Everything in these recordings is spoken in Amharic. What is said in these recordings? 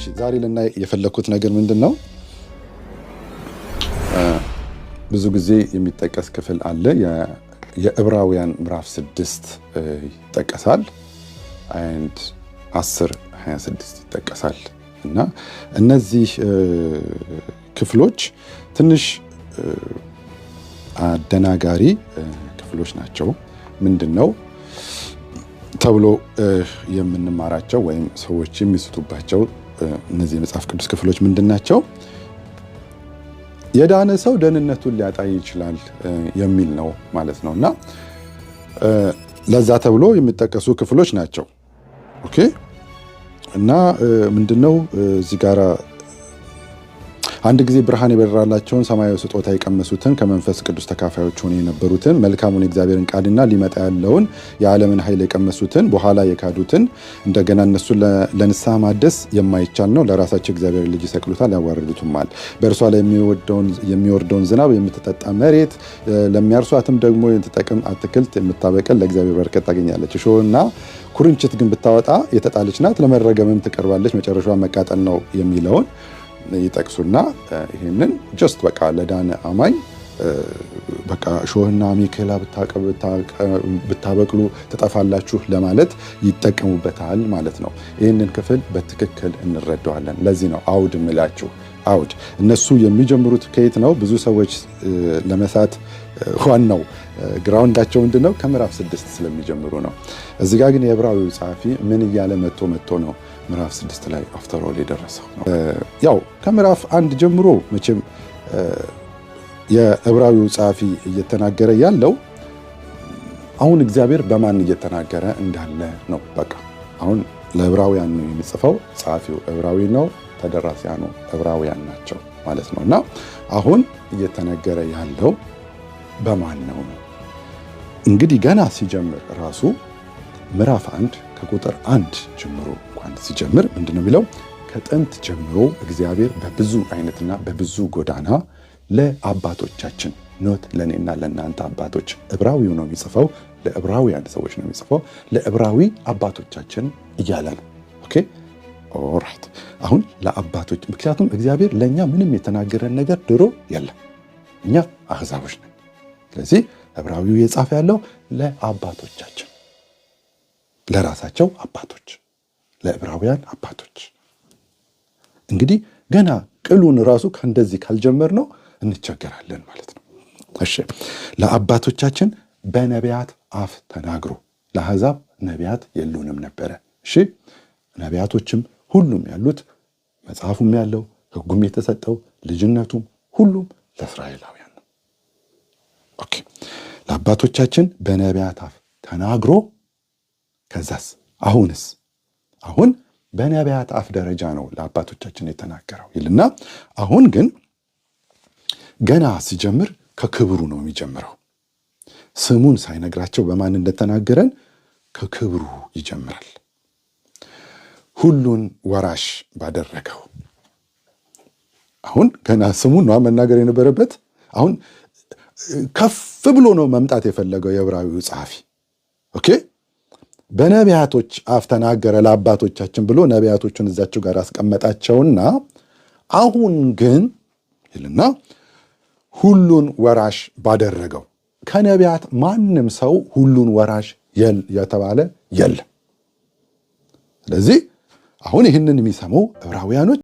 እሺ ዛሬ ልናይ የፈለኩት ነገር ምንድነው? ብዙ ጊዜ የሚጠቀስ ክፍል አለ። የዕብራውያን ምዕራፍ 6 ይጠቀሳል and 10:26 ይጠቀሳል እና እነዚህ ክፍሎች ትንሽ አደናጋሪ ክፍሎች ናቸው። ምንድነው ተብሎ የምንማራቸው ወይም ሰዎች የሚስቱባቸው እነዚህ የመጽሐፍ ቅዱስ ክፍሎች ምንድናቸው? የዳነ ሰው ደህንነቱን ሊያጣ ይችላል የሚል ነው ማለት ነውና ለዛ ተብሎ የሚጠቀሱ ክፍሎች ናቸው። ኦኬ እና ምንድነው እዚህ ጋራ አንድ ጊዜ ብርሃን የበራላቸውን ሰማያዊ ስጦታ የቀመሱትን ከመንፈስ ቅዱስ ተካፋዮች ሆነው የነበሩትን መልካሙን እግዚአብሔርን ቃልና ሊመጣ ያለውን የዓለምን ኃይል የቀመሱትን በኋላ የካዱትን እንደገና እነሱን ለንስሐ ማደስ የማይቻል ነው ለራሳቸው እግዚአብሔር ልጅ ይሰቅሉታል ያዋርዱትማል። በእርሷ ላይ የሚወርደውን ዝናብ የምትጠጣ መሬት ለሚያርሷትም ደግሞ የምትጠቅም አትክልት የምታበቅል ለእግዚአብሔር በረከት ታገኛለች። እሾህና ኩርንችት ግን ብታወጣ የተጣለች ናት፣ ለመረገምም ትቀርባለች፣ መጨረሻዋ መቃጠል ነው የሚለውን ይጠቅሱና ይሄንን ጀስት በቃ ለዳነ አማኝ በቃ እሾህና አሜከላ ብታበቅሉ ትጠፋላችሁ ለማለት ይጠቀሙበታል ማለት ነው። ይህንን ክፍል በትክክል እንረዳዋለን። ለዚህ ነው አውድ ምላችሁ አውድ እነሱ የሚጀምሩት ከየት ነው? ብዙ ሰዎች ለመሳት ዋናው ግራውንዳቸው ምንድነው? ከምዕራፍ 6 ስለሚጀምሩ ነው። እዚህ ጋር ግን የዕብራዊው ጸሐፊ ምን እያለ መጥቶ ነው ምዕራፍ 6 ላይ አፍተር ኦል የደረሰው ነው። ያው ከምዕራፍ 1 ጀምሮ መቼም የዕብራዊው ጸሐፊ እየተናገረ ያለው አሁን እግዚአብሔር በማን እየተናገረ እንዳለ ነው። በቃ አሁን ለዕብራውያን ነው የሚጽፈው። ጸሐፊው ዕብራዊ ነው፣ ተደራሲያኑ ዕብራውያን ናቸው ማለት ነውና አሁን እየተነገረ ያለው በማን ነው? እንግዲህ ገና ሲጀምር ራሱ ምዕራፍ 1 ከቁጥር 1 ጀምሮ እንኳን ሲጀምር ምንድነው የሚለው? ከጥንት ጀምሮ እግዚአብሔር በብዙ አይነትና በብዙ ጎዳና ለአባቶቻችን ኖት ለኔና ለናንተ አባቶች ዕብራዊው ነው የሚጽፈው፣ ለዕብራውያን ሰዎች ነው የሚጽፈው፣ ለዕብራዊ አባቶቻችን እያለ ነው። ኦኬ ኦልራይት። አሁን ለአባቶች ምክንያቱም እግዚአብሔር ለኛ ምንም የተናገረን ነገር ድሮ የለም። እኛ አህዛቦች ነን። ስለዚህ ዕብራዊው የጻፈ ያለው ለአባቶቻችን፣ ለራሳቸው አባቶች፣ ለዕብራውያን አባቶች። እንግዲህ ገና ቅሉን ራሱ ከእንደዚህ ካልጀመር ነው እንቸገራለን ማለት ነው። እሺ ለአባቶቻችን በነቢያት አፍ ተናግሮ፣ ለአሕዛብ ነቢያት የሉንም ነበረ። እሺ ነቢያቶችም ሁሉም ያሉት መጽሐፉም ያለው ሕጉም የተሰጠው ልጅነቱም ሁሉም ለእስራኤላውያን ነው። ኦኬ ለአባቶቻችን በነቢያት አፍ ተናግሮ ከዛስ አሁንስ አሁን በነቢያት አፍ ደረጃ ነው ለአባቶቻችን የተናገረው ይልና አሁን ግን ገና ሲጀምር ከክብሩ ነው የሚጀምረው። ስሙን ሳይነግራቸው በማን እንደተናገረን ከክብሩ ይጀምራል። ሁሉን ወራሽ ባደረገው። አሁን ገና ስሙን ነው መናገር የነበረበት። አሁን ከፍ ብሎ ነው መምጣት የፈለገው የዕብራዊው ጸሐፊ። ኦኬ በነቢያቶች አፍ ተናገረ ለአባቶቻችን ብሎ ነቢያቶቹን እዛቸው ጋር አስቀመጣቸውና አሁን ግን ይልና ሁሉን ወራሽ ባደረገው። ከነቢያት ማንም ሰው ሁሉን ወራሽ የተባለ የለም። ስለዚህ አሁን ይህንን የሚሰሙ ዕብራውያኖች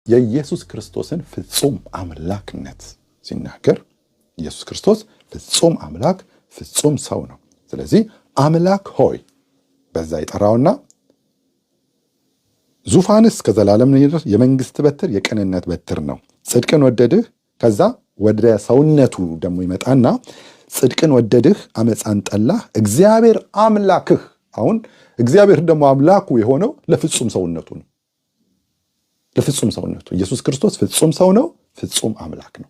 የኢየሱስ ክርስቶስን ፍጹም አምላክነት ሲናገር ኢየሱስ ክርስቶስ ፍጹም አምላክ ፍጹም ሰው ነው። ስለዚህ አምላክ ሆይ በዛ ይጠራውና ዙፋንስ እስከ ዘላለም ነው፣ የመንግስት በትር የቅንነት በትር ነው። ጽድቅን ወደድህ። ከዛ ወደ ሰውነቱ ደግሞ ይመጣና ጽድቅን ወደድህ፣ አመፃን ጠላህ። እግዚአብሔር አምላክህ። አሁን እግዚአብሔር ደግሞ አምላኩ የሆነው ለፍጹም ሰውነቱ ነው። ለፍጹም ሰውነቱ ኢየሱስ ክርስቶስ ፍጹም ሰው ነው፣ ፍጹም አምላክ ነው።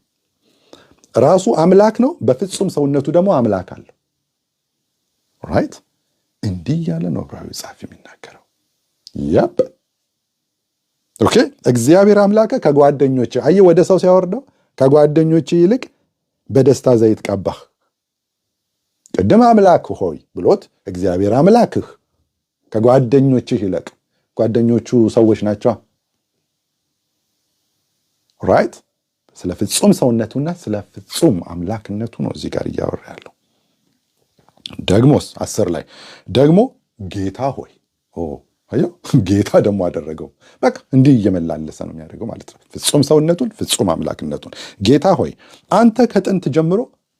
ራሱ አምላክ ነው፣ በፍጹም ሰውነቱ ደግሞ አምላክ አለው። ራይት እንዲህ ያለ ነው ዕብራዊ ጸሐፊ የሚናገረው። ያብ ኦኬ እግዚአብሔር አምላክ ከጓደኞች አየ ወደ ሰው ሲያወርደው ከጓደኞች ይልቅ በደስታ ዘይት ቀባህ። ቅድም አምላክ ሆይ ብሎት እግዚአብሔር አምላክህ ከጓደኞችህ ይልቅ። ጓደኞቹ ሰዎች ናቸው። ራይት ስለ ፍጹም ሰውነቱና ስለ ፍጹም አምላክነቱ ነው እዚህ ጋር እያወራ ያለው። ደግሞስ 10 ላይ ደግሞ ጌታ ሆይ አዮ ጌታ ደግሞ አደረገው። በቃ እንዲህ እየመላለሰ ነው የሚያደርገው ማለት ነው። ፍጹም ሰውነቱን ፍጹም አምላክነቱን ጌታ ሆይ አንተ ከጥንት ጀምሮ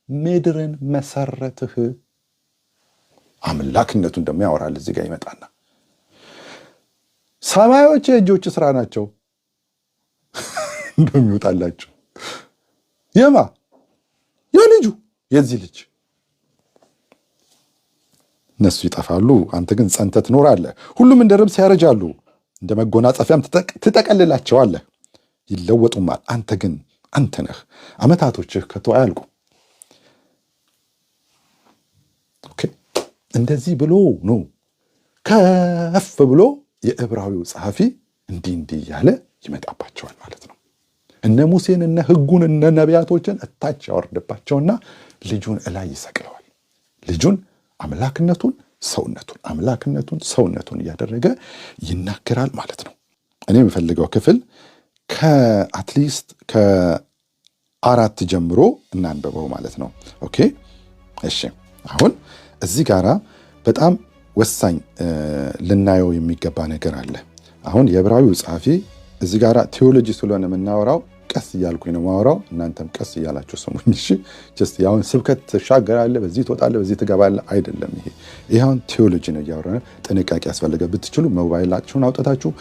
ምድርን መሰረትህ። አምላክነቱን ደግሞ ያወራል እዚህ ጋር ይመጣና ሰማዮች የእጆች ስራ ናቸው እንደሚወጣላቸው የማ የልጁ የዚህ ልጅ እነሱ ይጠፋሉ፣ አንተ ግን ጸንተህ ትኖራለህ። ሁሉም እንደ ልብስ ያረጃሉ፣ እንደ መጎናጸፊያም ትጠቀልላቸዋለህ። ይለወጡማል፣ አንተ ግን አንተ ነህ። ዓመታቶችህ ከቶ አያልቁ። ኦኬ እንደዚህ ብሎ ነው ከፍ ብሎ የዕብራዊው ጸሐፊ እንዲህ እያለ ይመጣባቸዋል ማለት ነው። እነ ሙሴን እነ ሕጉን እነ ነቢያቶችን እታች ያወርድባቸውና ልጁን እላይ ይሰቅለዋል። ልጁን አምላክነቱን ሰውነቱን አምላክነቱን ሰውነቱን እያደረገ ይናገራል ማለት ነው። እኔ የምፈልገው ክፍል ከአትሊስት ከ4 ጀምሮ እናንበበው ማለት ነው። ኦኬ እሺ። አሁን እዚህ ጋራ በጣም ወሳኝ ልናየው የሚገባ ነገር አለ። አሁን የዕብራዊው ጸሐፊ እዚህ ጋራ ቴዎሎጂ ስለሆነ የምናወራው ቀስ እያልኩኝ ነው ማወራው፣ እናንተም ቀስ እያላችሁ ስሙኝ እሺ። ጀስት ያውን ስብከት ትሻገራለህ፣ በዚህ ትወጣለህ፣ በዚህ ትገባለህ አይደለም። ይሄ አሁን ቴዎሎጂ ነው እያወራን። ጥንቃቄ ያስፈልገ ብትችሉ ሞባይላችሁን አውጥታችሁ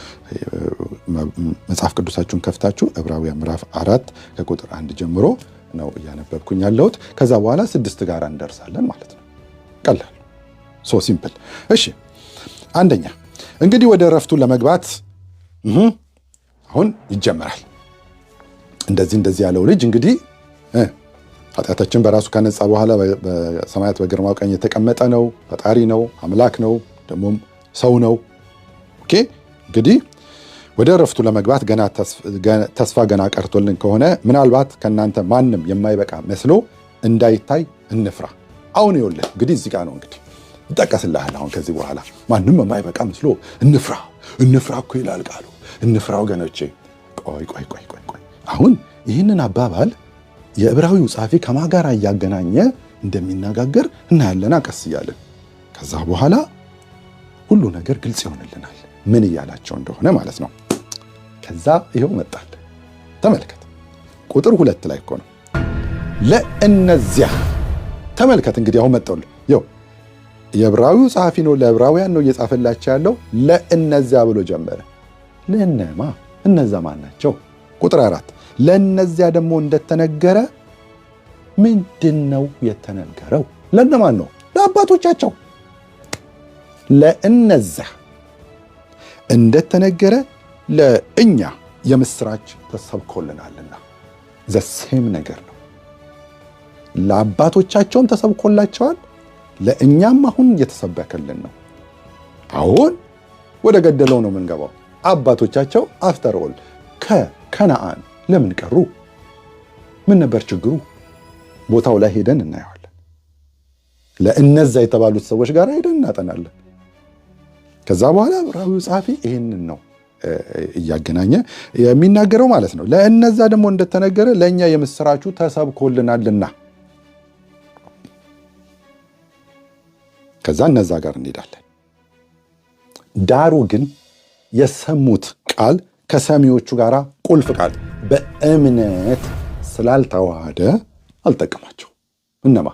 መጽሐፍ ቅዱሳችሁን ከፍታችሁ ዕብራውያን ምዕራፍ 4 ከቁጥር 1 ጀምሮ ነው እያነበብኩኝ ያለሁት። ከዛ በኋላ 6 ጋር እንደርሳለን ማለት ነው። ቀላል ሶ ሲምፕል። እሺ አንደኛ እንግዲህ ወደ ዕረፍቱ ለመግባት አሁን ይጀምራል። እንደዚህ ያለው ልጅ እንግዲህ ኃጢአታችን በራሱ ካነጻ በኋላ በሰማያት በግርማው ቀኝ የተቀመጠ ነው። ፈጣሪ ነው፣ አምላክ ነው፣ ደግሞም ሰው ነው። ኦኬ እንግዲህ ወደ ዕረፍቱ ለመግባት ተስፋ ገና ቀርቶልን ከሆነ ምናልባት ከእናንተ ማንም የማይበቃ መስሎ እንዳይታይ እንፍራ። አሁን ይኸውልህ እንግዲህ እዚህ ጋር ነው እንግዲህ ይጠቀስልሃል። አሁን ከዚህ በኋላ ማንም የማይበቃ መስሎ እንፍራ እኮ ይላል ቃሉ። እንፍራ ወገኖቼ። ቆይ አሁን ይህንን አባባል የዕብራዊው ጸሐፊ ከማጋራ እያገናኘ እንደሚነጋገር እናያለና ቀስ እያለን ከዛ በኋላ ሁሉ ነገር ግልጽ ይሆንልናል ምን እያላቸው እንደሆነ ማለት ነው። ከዛ ይኸው መጣል ተመልከት። ቁጥር 2 ላይ እኮ ነው ለእነዚያ ተመልከት። እንግዲህ አሁን መጣው ይኸው የዕብራዊው ጸሐፊ ነው፣ ለዕብራውያን ነው እየጻፈላቸው ያለው። ለእነዚያ ብሎ ጀመረ። ለእነማ? እነዛ ማን ናቸው? ቁጥር 4 ለእነዚያ ደግሞ እንደተነገረ ምንድን ነው የተነገረው? ለእነማን ነው? ለአባቶቻቸው። ለእነዚያ እንደተነገረ ለእኛ የምስራች ተሰብኮልናልና ዘሴም ነገር ነው። ለአባቶቻቸውም ተሰብኮላቸዋል፣ ለእኛም አሁን እየተሰበከልን ነው። አሁን ወደ ገደለው ነው የምንገባው። አባቶቻቸው አፍተር ኦል ከከነዓን ለምን ቀሩ? ምን ነበር ችግሩ? ቦታው ላይ ሄደን እናየዋለን። ለእነዛ የተባሉት ሰዎች ጋር ሄደን እናጠናለን። ከዛ በኋላ ዕብራዊው ጸሐፊ ይህንን ነው እያገናኘ የሚናገረው ማለት ነው። ለእነዛ ደግሞ እንደተነገረ ለእኛ የምስራቹ ተሰብኮልናልና። ከዛ እነዛ ጋር እንሄዳለን። ዳሩ ግን የሰሙት ቃል ከሰሚዎቹ ጋር ቁልፍ ቃል በእምነት ስላልተዋሃደ አልጠቀማቸው። እነማ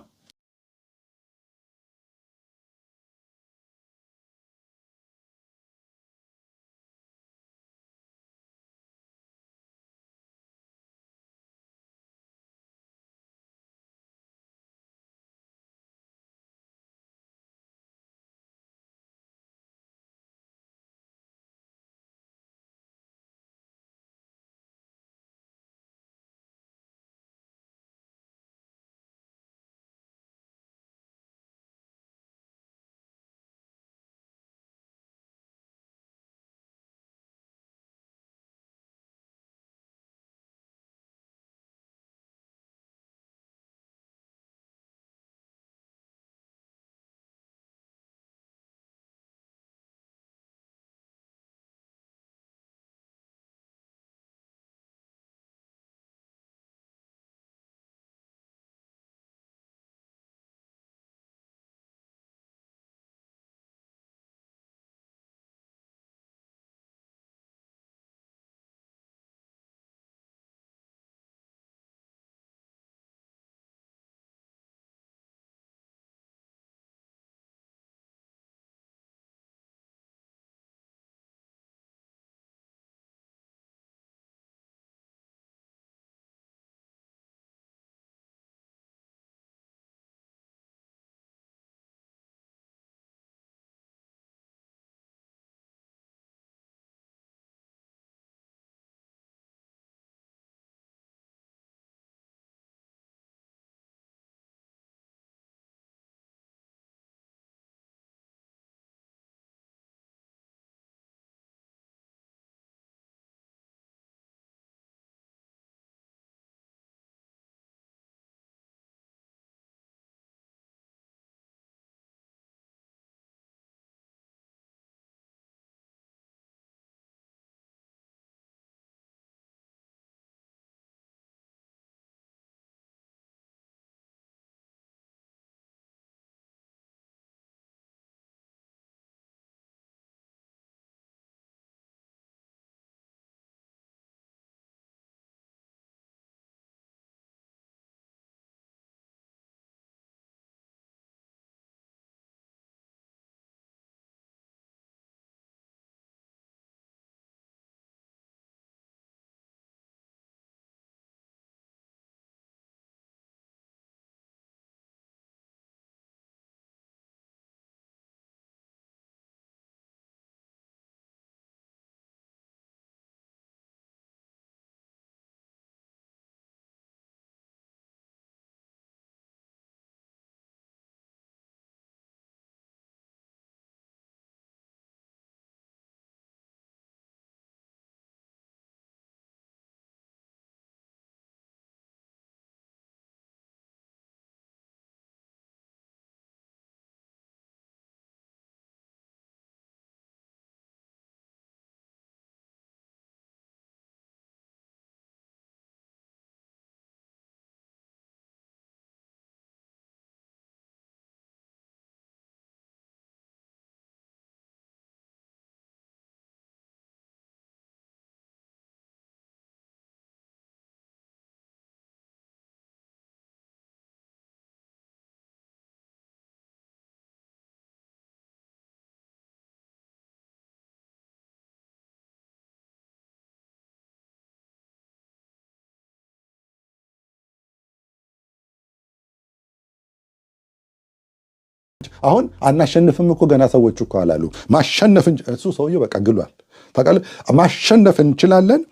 አሁን አናሸንፍም እኮ ገና ሰዎቹ እኮ አላሉ። ማሸነፍ እሱ ሰውዬው በቃ ግሏል። ታውቃለህ፣ ማሸነፍ እንችላለን፣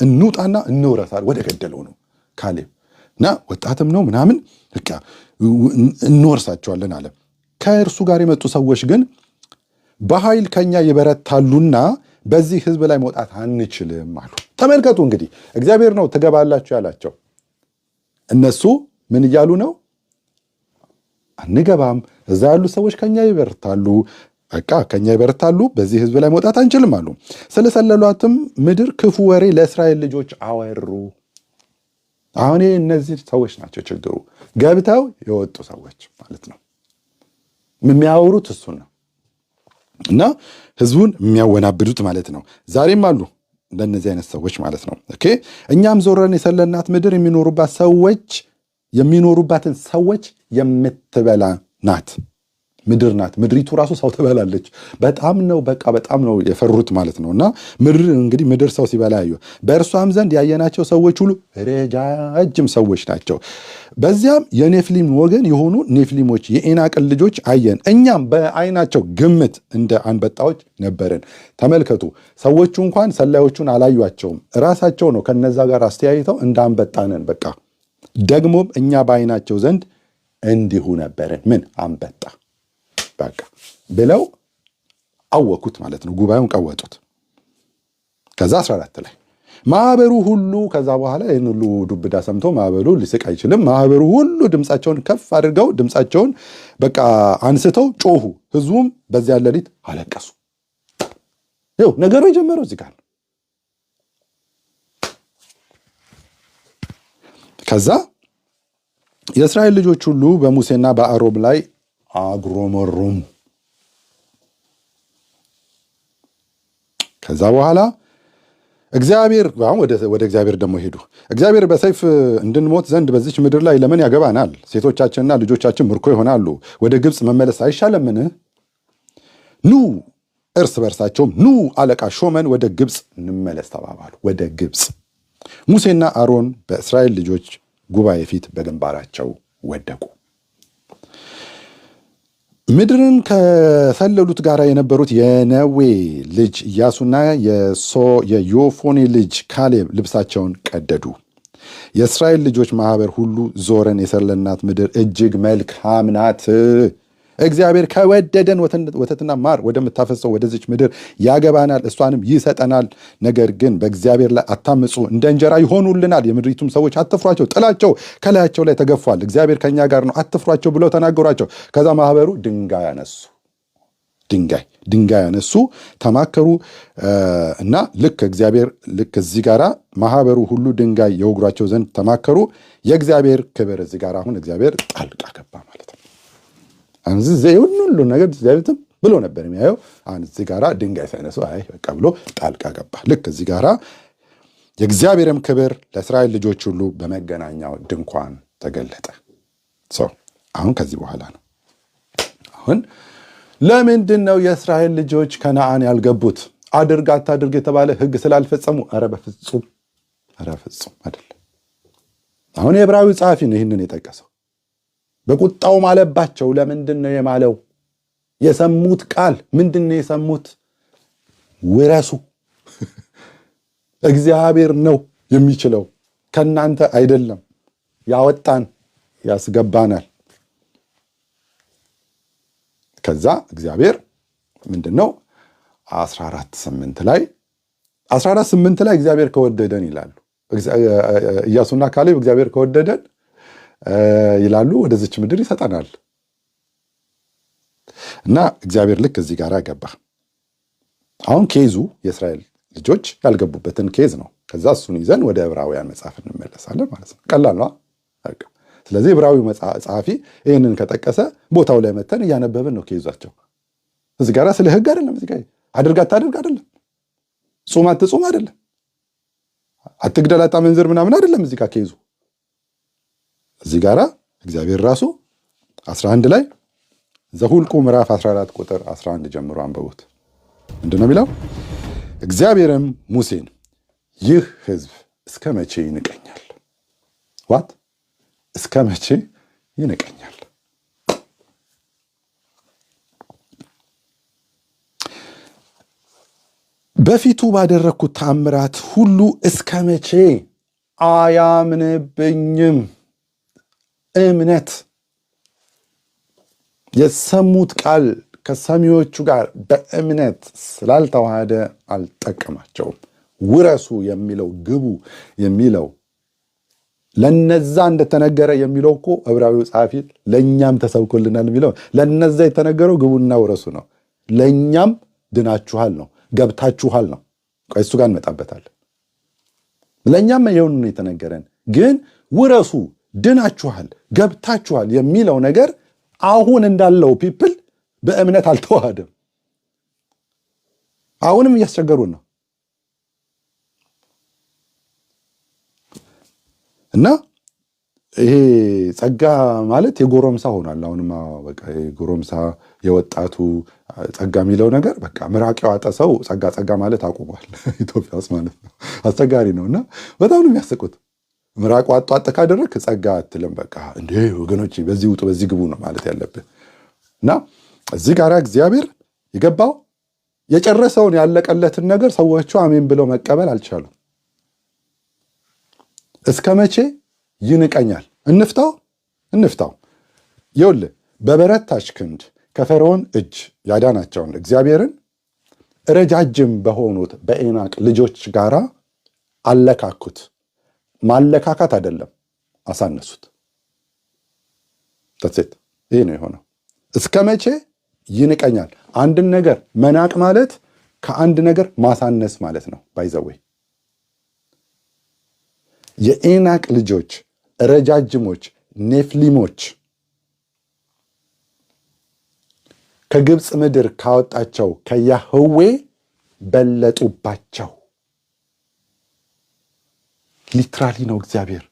እንውጣና እንውረሳል ወደ ገደለው ነው ካሌብ እና ወጣትም ነው ምናምን በቃ እንወርሳቸዋለን አለ። ከእርሱ ጋር የመጡ ሰዎች ግን በኃይል ከኛ ይበረታሉና በዚህ ህዝብ ላይ መውጣት አንችልም አሉ። ተመልከቱ እንግዲህ እግዚአብሔር ነው ትገባላችሁ ያላቸው። እነሱ ምን እያሉ ነው? አንገባም፣ እዛ ያሉ ሰዎች ከኛ ይበረታሉ፣ በቃ ከኛ ይበረታሉ፣ በዚህ ህዝብ ላይ መውጣት አንችልም አሉ። ስለሰለሏትም ምድር ክፉ ወሬ ለእስራኤል ልጆች አወሩ። አሁን እነዚህ ሰዎች ናቸው ችግሩ፣ ገብተው የወጡ ሰዎች ማለት ነው። የሚያወሩት እሱን ነው እና ህዝቡን የሚያወናብዱት ማለት ነው። ዛሬም አሉ ለእነዚህ አይነት ሰዎች ማለት ነው። ኦኬ እኛም ዞረን የሰለልናት ምድር የሚኖሩባትን ሰዎች የምትበላ ናት ምድር ናት። ምድሪቱ ራሱ ሰው ትበላለች። በጣም ነው የፈሩት ማለት ነው። እና ምድር ሰው ሲበላ ያዩ፣ በእርሷም ዘንድ ያየናቸው ሰዎች ሁሉ ረጃጅም ሰዎች ናቸው። በዚያም የኔፍሊም ወገን የሆኑ ኔፍሊሞች የኤናቅን ልጆች አየን፣ እኛም በዓይናቸው ግምት እንደ አንበጣዎች ነበርን። ተመልከቱ፣ ሰዎቹ እንኳን ሰላዮቹን አላዩቸውም። ራሳቸው ነው ከነዛ ጋር አስተያይተው እንደ አንበጣ ነን፣ በቃ ደግሞም እኛ በዓይናቸው ዘንድ እንዲሁ ነበርን። ምን አንበጣ በቃ ብለው አወኩት ማለት ነው። ጉባኤውን ቀወጡት። ከዛ 14 ላይ ማህበሩ ሁሉ ከዛ በኋላ ይህን ሁሉ ዱብዳ ሰምቶ ማህበሩ ሊስቅ አይችልም። ማህበሩ ሁሉ ድምፃቸውን ከፍ አድርገው ድምፃቸውን በቃ አንስተው ጮሁ። ህዝቡም በዚያ ሌሊት አለቀሱ። ይኸው ነገሩ የጀመረው እዚህ ጋር ነው። ከዛ የእስራኤል ልጆች ሁሉ በሙሴና በአሮን ላይ አጉረመረሙ። ከዛ በኋላ እግዚአብሔር ወደ እግዚአብሔር ደግሞ ሄዱ። እግዚአብሔር በሰይፍ እንድንሞት ዘንድ በዚች ምድር ላይ ለምን ያገባናል? ሴቶቻችንና ልጆቻችን ምርኮ ይሆናሉ። ወደ ግብፅ መመለስ አይሻለምን? ኑ እርስ በርሳቸውም ኑ አለቃ ሾመን ወደ ግብፅ እንመለስ ተባባሉ። ወደ ግብፅ ሙሴና አሮን በእስራኤል ልጆች ጉባኤ ፊት በግንባራቸው ወደቁ። ምድርን ከሰለሉት ጋር የነበሩት የነዌ ልጅ ኢያሱና የዮፎኔ ልጅ ካሌብ ልብሳቸውን ቀደዱ። የእስራኤል ልጆች ማህበር ሁሉ ዞረን የሰለልናት ምድር እጅግ መልካም ናት፣ እግዚአብሔር ከወደደን ወተትና ማር ወደምታፈሰው ወደዚች ምድር ያገባናል፣ እሷንም ይሰጠናል። ነገር ግን በእግዚአብሔር ላይ አታምፁ፣ እንደ እንጀራ ይሆኑልናል። የምድሪቱም ሰዎች አትፍሯቸው፣ ጥላቸው ከላያቸው ላይ ተገፏል፣ እግዚአብሔር ከኛ ጋር ነው፣ አትፍሯቸው ብለው ተናገሯቸው። ከዛ ማህበሩ ድንጋይ ያነሱ ተማከሩ እና እግዚአብሔር እዚህ ጋራ ማህበሩ ሁሉ ድንጋይ የወግሯቸው ዘንድ ተማከሩ። የእግዚአብሔር ክብር እዚህ ጋር አሁን እግዚአብሔር ጣልቃ ገባ ማለት ነው። ሁሉ ነገር እግዚአብሔር ብሎ ነበር የሚያየው። አሁን እዚህ ጋራ ድንጋይ ሳይነሱ በቃ ብሎ ጣልቃ ገባ። እዚህ ጋራ የእግዚአብሔርም ክብር ለእስራኤል ልጆች ሁሉ በመገናኛው ድንኳን ተገለጠ። አሁን ከዚህ በኋላ ነው። አሁን ለምንድን ነው የእስራኤል ልጆች ከነዓን ያልገቡት? አድርግ አታድርግ የተባለ ሕግ ስላልፈጸሙ? ኧረ በፍጹም አይደለም። አሁን የዕብራዊ ጸሐፊ ነው ይህንን የጠቀሰው። በቁጣው ማለባቸው። ለምንድን ነው የማለው? የሰሙት ቃል ምንድን ነው የሰሙት? ውረሱ፣ እግዚአብሔር ነው የሚችለው፣ ከናንተ አይደለም፣ ያወጣን ያስገባናል። ከዛ እግዚአብሔር ምንድነው 14:8 ላይ እግዚአብሔር ከወደደን ይላሉ። ኢያሱና ካሌብ እግዚአብሔር ከወደደን ይላሉ ወደዚች ምድር ይሰጠናል። እና እግዚአብሔር ልክ እዚህ ጋር ገባ። አሁን ኬዙ የእስራኤል ልጆች ያልገቡበትን ኬዝ ነው። ከዛ እሱን ይዘን ወደ ዕብራውያን መጽሐፍ እንመለሳለን ማለት ነው። ቀላል ነው። ስለዚህ ዕብራዊ ጸሐፊ ይህንን ከጠቀሰ ቦታው ላይ መተን እያነበብን ነው ኬዛቸው። እዚህ ጋር ስለ ሕግ አይደለም። እዚህ ጋር አድርግ አታድርግ አይደለም። ጾም አትጾም አይደለም። አትግደል አታመንዝር ምናምን አይደለም። እዚህ ጋር ኬዙ እዚህ ጋራ እግዚአብሔር ራሱ 11 ላይ ዘሁልቁ ምዕራፍ 14 ቁጥር 11 ጀምሮ አንብቡት። ምንድን ነው የሚለው? እግዚአብሔርም ሙሴን ይህ ሕዝብ እስከ መቼ ይንቀኛል? እስከ መቼ ይንቀኛል? በፊቱ ባደረግኩት ተአምራት ሁሉ እስከ መቼ አያምንብኝም? እምነት የሰሙት ቃል ከሰሚዎቹ ጋር በእምነት ስላልተዋሃደ አልጠቀማቸውም። ውረሱ የሚለው ግቡ የሚለው ለነዛ እንደተነገረ የሚለው እኮ ዕብራዊው ጸሐፊ ለእኛም ተሰብኮልናል የሚለው ለነዛ የተነገረው ግቡና ውረሱ ነው። ለእኛም ድናችኋል ነው፣ ገብታችኋል ነው። እሱ ጋር እንመጣበታለን። ለእኛም ይሁን የተነገረን ግን ውረሱ፣ ድናችኋል፣ ገብታችኋል የሚለው ነገር አሁን እንዳለው ፒፕል በእምነት አልተዋሃደም። አሁንም እያስቸገሩን ነው። እና ይሄ ጸጋ ማለት የጎረምሳ ሆኗል። አሁንማ በቃ የጎረምሳ የወጣቱ ጸጋ የሚለው ነገር በቃ ምራቅ ያዋጠ ሰው ጸጋ ማለት አቁሟል ኢትዮጵያ ውስጥ ማለት ነው። አስቸጋሪ ነው እና በጣም ነው የሚያስቁት። ምራቅ ዋጥ ካደረክ ጸጋ አትልም። በቃ እንዴ ወገኖች በዚህ ውጡ በዚህ ግቡ ነው ማለት ያለብህ። እና እዚህ ጋር እግዚአብሔር የገባው የጨረሰውን ያለቀለትን ነገር ሰዎቹ አሜን ብለው መቀበል አልቻሉም። እስከ መቼ ይንቀኛል? እንፍታው። ይኸውልህ በበረታች ክንድ ከፈርዖን እጅ ያዳናቸውን እግዚአብሔርን ረጃጅም በሆኑት በዔናቅ ልጆች ጋራ አለካኩት። ማለካካት አይደለም፣ አሳነሱት። ተጽት ይሄ ነው የሆነው። እስከ መቼ ይንቀኛል? አንድን ነገር መናቅ ማለት ከአንድ ነገር ማሳነስ ማለት ነው። ባይዘወይ የዔናቅ ልጆች ረጃጅሞች ኔፍሊሞች ከግብፅ ምድር ካወጣቸው ከያህዌ በለጡባቸው። ሊትራሊ ነው እግዚአብሔር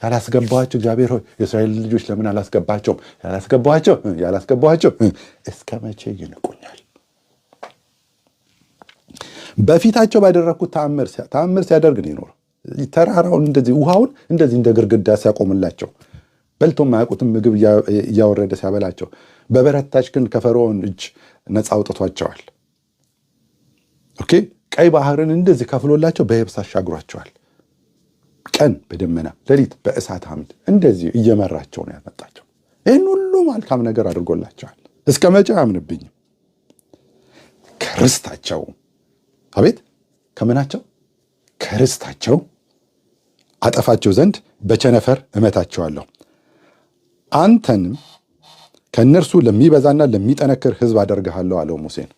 ያላስገባቸው። እግዚአብሔር ሆይ የእስራኤል ልጆች ለምን አላስገባቸውም? ያላስገባቸው እስከ መቼ ይንቁኛል? በፊታቸው ባደረግኩት ተአምር ሲያደርግ ነው የኖረው። ተራራውን እንደዚህ ውሃውን እንደዚህ እንደ ግርግዳ ሲያቆምላቸው፣ በልቶ የማያውቁትን ምግብ እያወረደ ሲያበላቸው፣ በበረታች ግን ከፈርዖን እጅ ነፃ አውጥቷቸዋል። ኦኬ ቀይ ባህርን እንደዚህ ከፍሎላቸው በየብስ አሻግሯቸዋል። ቀን በደመና ሌሊት በእሳት አምድ እንደዚህ እየመራቸው ነው ያመጣቸው። ይህን ሁሉ መልካም ነገር አድርጎላቸዋል። እስከ መቼ አያምንብኝም? ከርስታቸው አቤት ከምናቸው ከርስታቸው አጠፋቸው ዘንድ በቸነፈር እመታቸዋለሁ። አንተንም ከእነርሱ ለሚበዛና ለሚጠነክር ሕዝብ አደርግሃለሁ አለው ሙሴን።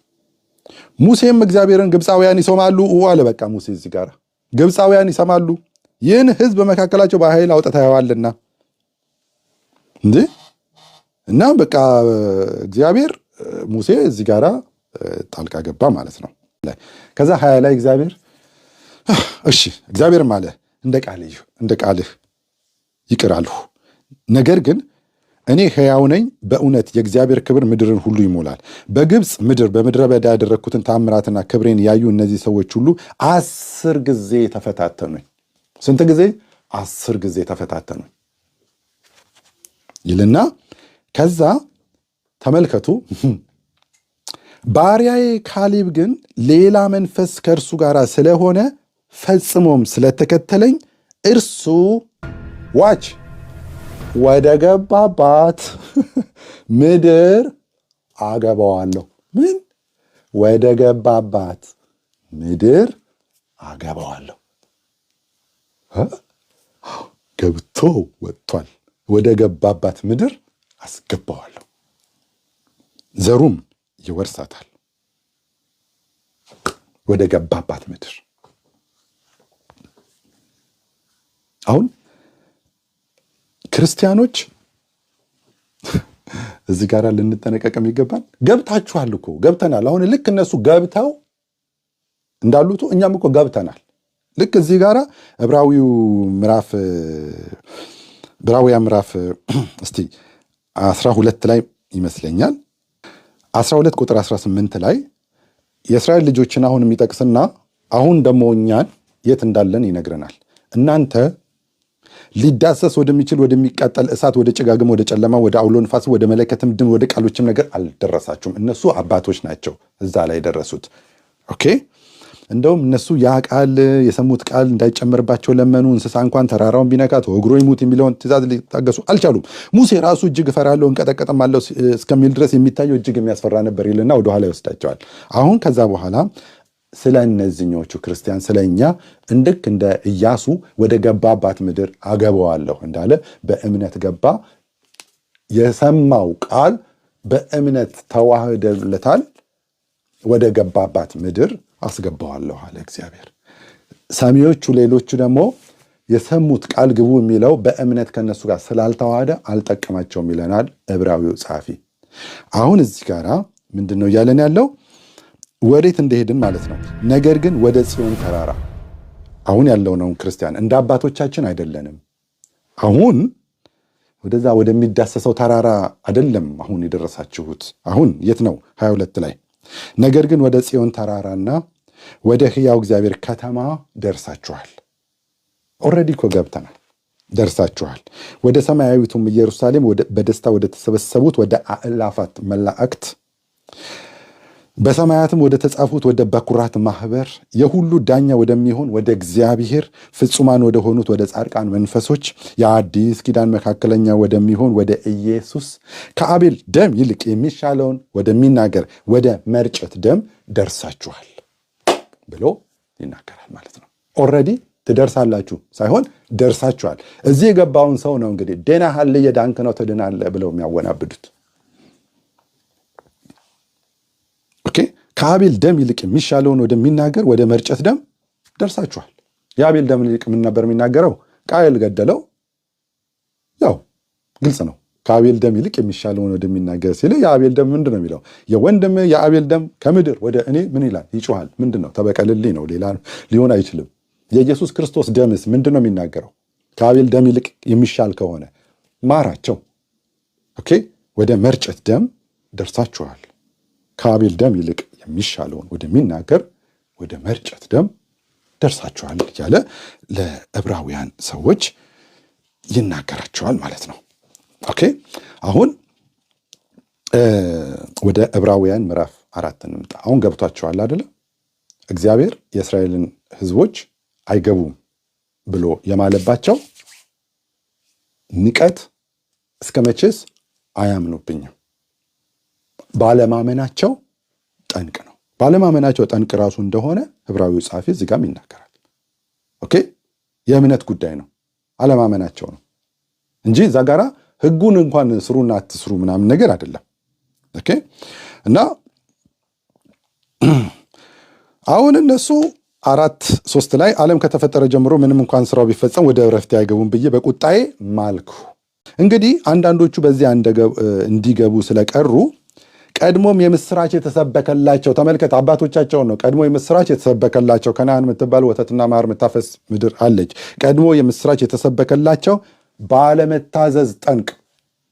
ሙሴም እግዚአብሔርን ግብፃውያን ይሰማሉ አለ። በቃ ሙሴ እዚህ ጋር ግብፃውያን ይሰማሉ፣ ይህን ሕዝብ በመካከላቸው በኃይል አውጥተኸዋልና እንዴ እና በቃ እግዚአብሔር ሙሴ እዚህ ጋር ጣልቃ ገባ ማለት ነው። ከዛ 20 ላይ እግዚአብሔር እሺ እግዚአብሔርም አለ እንደ ቃልህ ይቅር አልሁ። ነገር ግን እኔ ሕያው ነኝ፣ በእውነት የእግዚአብሔር ክብር ምድርን ሁሉ ይሞላል። በግብፅ ምድር በምድረ በዳ ያደረግኩትን ታምራትና ክብሬን ያዩ እነዚህ ሰዎች ሁሉ 10 ጊዜ ተፈታተኑኝ። ስንት ጊዜ? 10 ጊዜ ተፈታተኑኝ ይልና ከዛ ተመልከቱ፣ ባሪያዬ ካሌብ ግን ሌላ መንፈስ ከእርሱ ጋር ስለሆነ ፈጽሞም ስለተከተለኝ እርሱ ዋች ወደ ገባባት ምድር አገባዋለሁ። ምን? ወደ ገባባት ምድር አገባዋለሁ። ገብቶ ወጥቷል። ወደ ገባባት ምድር አስገባዋለሁ፣ ዘሩም ይወርሳታል። ወደ ገባባት ምድር አሁን ክርስቲያኖች እዚህ ጋር ልንጠነቀቅም ይገባል። ገብታችኋል እኮ ገብተናል። አሁን ልክ እነሱ ገብተው እንዳሉት እኛም እኮ ገብተናል። ልክ እዚህ ጋር ዕብራውያን ምዕራፍ እስቲ 12 ላይ ይመስለኛል 12 ቁጥር 18 ላይ የእስራኤል ልጆችን አሁን የሚጠቅስና አሁን ደግሞ እኛን የት እንዳለን ይነግረናል። እናንተ ሊዳሰስ ወደሚችል ወደሚቃጠል እሳት፣ ወደ ጭጋግም፣ ወደ ጨለማ፣ ወደ አውሎ ንፋስ፣ ወደ መለከትም ድምፅ፣ ወደ ቃሎችም ነገር አልደረሳችሁም። እነሱ አባቶች ናቸው እዛ ላይ ደረሱት። ኦኬ እንደውም እነሱ ያ ቃል የሰሙት ቃል እንዳይጨመርባቸው ለመኑ። እንስሳ እንኳን ተራራውን ቢነካ ተወግሮ ይሙት የሚለውን ትእዛዝ ሊታገሱ አልቻሉም። ሙሴ ራሱ እጅግ እፈራለሁ እንቀጠቀጥም አለው እስከሚል ድረስ የሚታየው እጅግ የሚያስፈራ ነበር ይልና ወደኋላ ይወስዳቸዋል። አሁን ከዛ በኋላ ስለ እነዚህኞቹ ክርስቲያን ስለ እኛ እንድክ እንደ ኢያሱ ወደ ገባባት ምድር አገባዋለሁ እንዳለ በእምነት ገባ። የሰማው ቃል በእምነት ተዋህደለታል። ወደ ገባባት ምድር አስገባዋለሁ አለ እግዚአብሔር። ሰሚዎቹ ሌሎቹ ደግሞ የሰሙት ቃል ግቡ የሚለው በእምነት ከነሱ ጋር ስላልተዋሃደ አልጠቀማቸውም ይለናል ዕብራዊው ጸሐፊ። አሁን እዚህ ጋር ምንድን ነው እያለን ያለው? ወዴት እንደሄድን ማለት ነው። ነገር ግን ወደ ጽዮን ተራራ አሁን ያለው ነው ክርስቲያን እንደ አባቶቻችን አይደለንም። አሁን ወደዛ ወደሚዳሰሰው ተራራ አይደለም አሁን የደረሳችሁት። አሁን የት ነው? 22 ላይ ነገር ግን ወደ ጽዮን ተራራና ወደ ሕያው እግዚአብሔር ከተማ ደርሳችኋል። ኦልሬዲ እኮ ገብተናል፣ ደርሳችኋል። ወደ ሰማያዊቱም ኢየሩሳሌም በደስታ ወደ ተሰበሰቡት ወደ አእላፋት መላእክት በሰማያትም ወደ ተጻፉት ወደ በኩራት ማህበር የሁሉ ዳኛ ወደሚሆን ወደ እግዚአብሔር ፍጹማን ወደ ሆኑት ወደ ጻድቃን መንፈሶች የአዲስ ኪዳን መካከለኛ ወደሚሆን ወደ ኢየሱስ ከአቤል ደም ይልቅ የሚሻለውን ወደሚናገር ወደ መርጨት ደም ደርሳችኋል ብሎ ይናገራል ማለት ነው። ኦልሬዲ ትደርሳላችሁ ሳይሆን ደርሳችኋል። እዚህ የገባውን ሰው ነው እንግዲህ ድነሃል፣ የዳንክ ነው ትድናለህ ብለው የሚያወናብዱት። ኦኬ፣ ከአቤል ደም ይልቅ የሚሻለውን ወደሚናገር ወደ መርጨት ደም ደርሳችኋል። የአቤል ደም ይልቅ ምን ነበር የሚናገረው? ቃየል ገደለው። ያው ግልጽ ነው። ከአቤል ደም ይልቅ የሚሻለውን ወደሚናገር ሲል የአቤል ደም ምንድን ነው የሚለው? የወንድም የአቤል ደም ከምድር ወደ እኔ ምን ይላል? ይጮሃል። ምንድን ነው? ተበቀልልኝ ነው፣ ሌላ ሊሆን አይችልም። የኢየሱስ ክርስቶስ ደምስ ምንድን ነው የሚናገረው? ከአቤል ደም ይልቅ የሚሻል ከሆነ ማራቸው። ኦኬ፣ ወደ መርጨት ደም ደርሳችኋል። ከአቤል ደም ይልቅ የሚሻለውን ወደሚናገር ወደ መርጨት ደም ደርሳችኋል እያለ ለዕብራውያን ሰዎች ይናገራቸዋል ማለት ነው። ኦኬ፣ አሁን ወደ ዕብራውያን ምዕራፍ 4 እንምጣ። አሁን ገብቷቸዋል አይደለ? እግዚአብሔር የእስራኤልን ሕዝቦች አይገቡም ብሎ የማለባቸው ንቀት እስከ መቼስ አያምኑብኝም። ባለማመናቸው ጠንቅ ነው። ባለማመናቸው ጠንቅ ራሱ እንደሆነ ዕብራዊው ጸሐፊ እዚህ ጋርም ይናገራል። ኦኬ፣ የእምነት ጉዳይ ነው፣ አለማመናቸው ነው እንጂ እዛ ጋራ ሕጉን እንኳን ስሩና አትስሩ ምናምን ነገር አይደለም። ኦኬ፣ እና አሁን እነሱ 4:3 ላይ ዓለም ከተፈጠረ ጀምሮ ምንም እንኳን ስራው ቢፈጸም ወደ ዕረፍቴ አይገቡም ብዬ በቁጣዬ ማልኩ። እንግዲህ አንዳንዶቹ በዚያ እንዲገቡ ስለቀሩ ቀድሞም የምስራች የተሰበከላቸው፣ ተመልከት፣ አባቶቻቸውን ነው። ቀድሞ የምስራች የተሰበከላቸው ከነዓን የምትባል ወተትና ማር የምታፈስ ምድር አለች። ቀድሞ የምስራች የተሰበከላቸው ባለመታዘዝ ጠንቅ።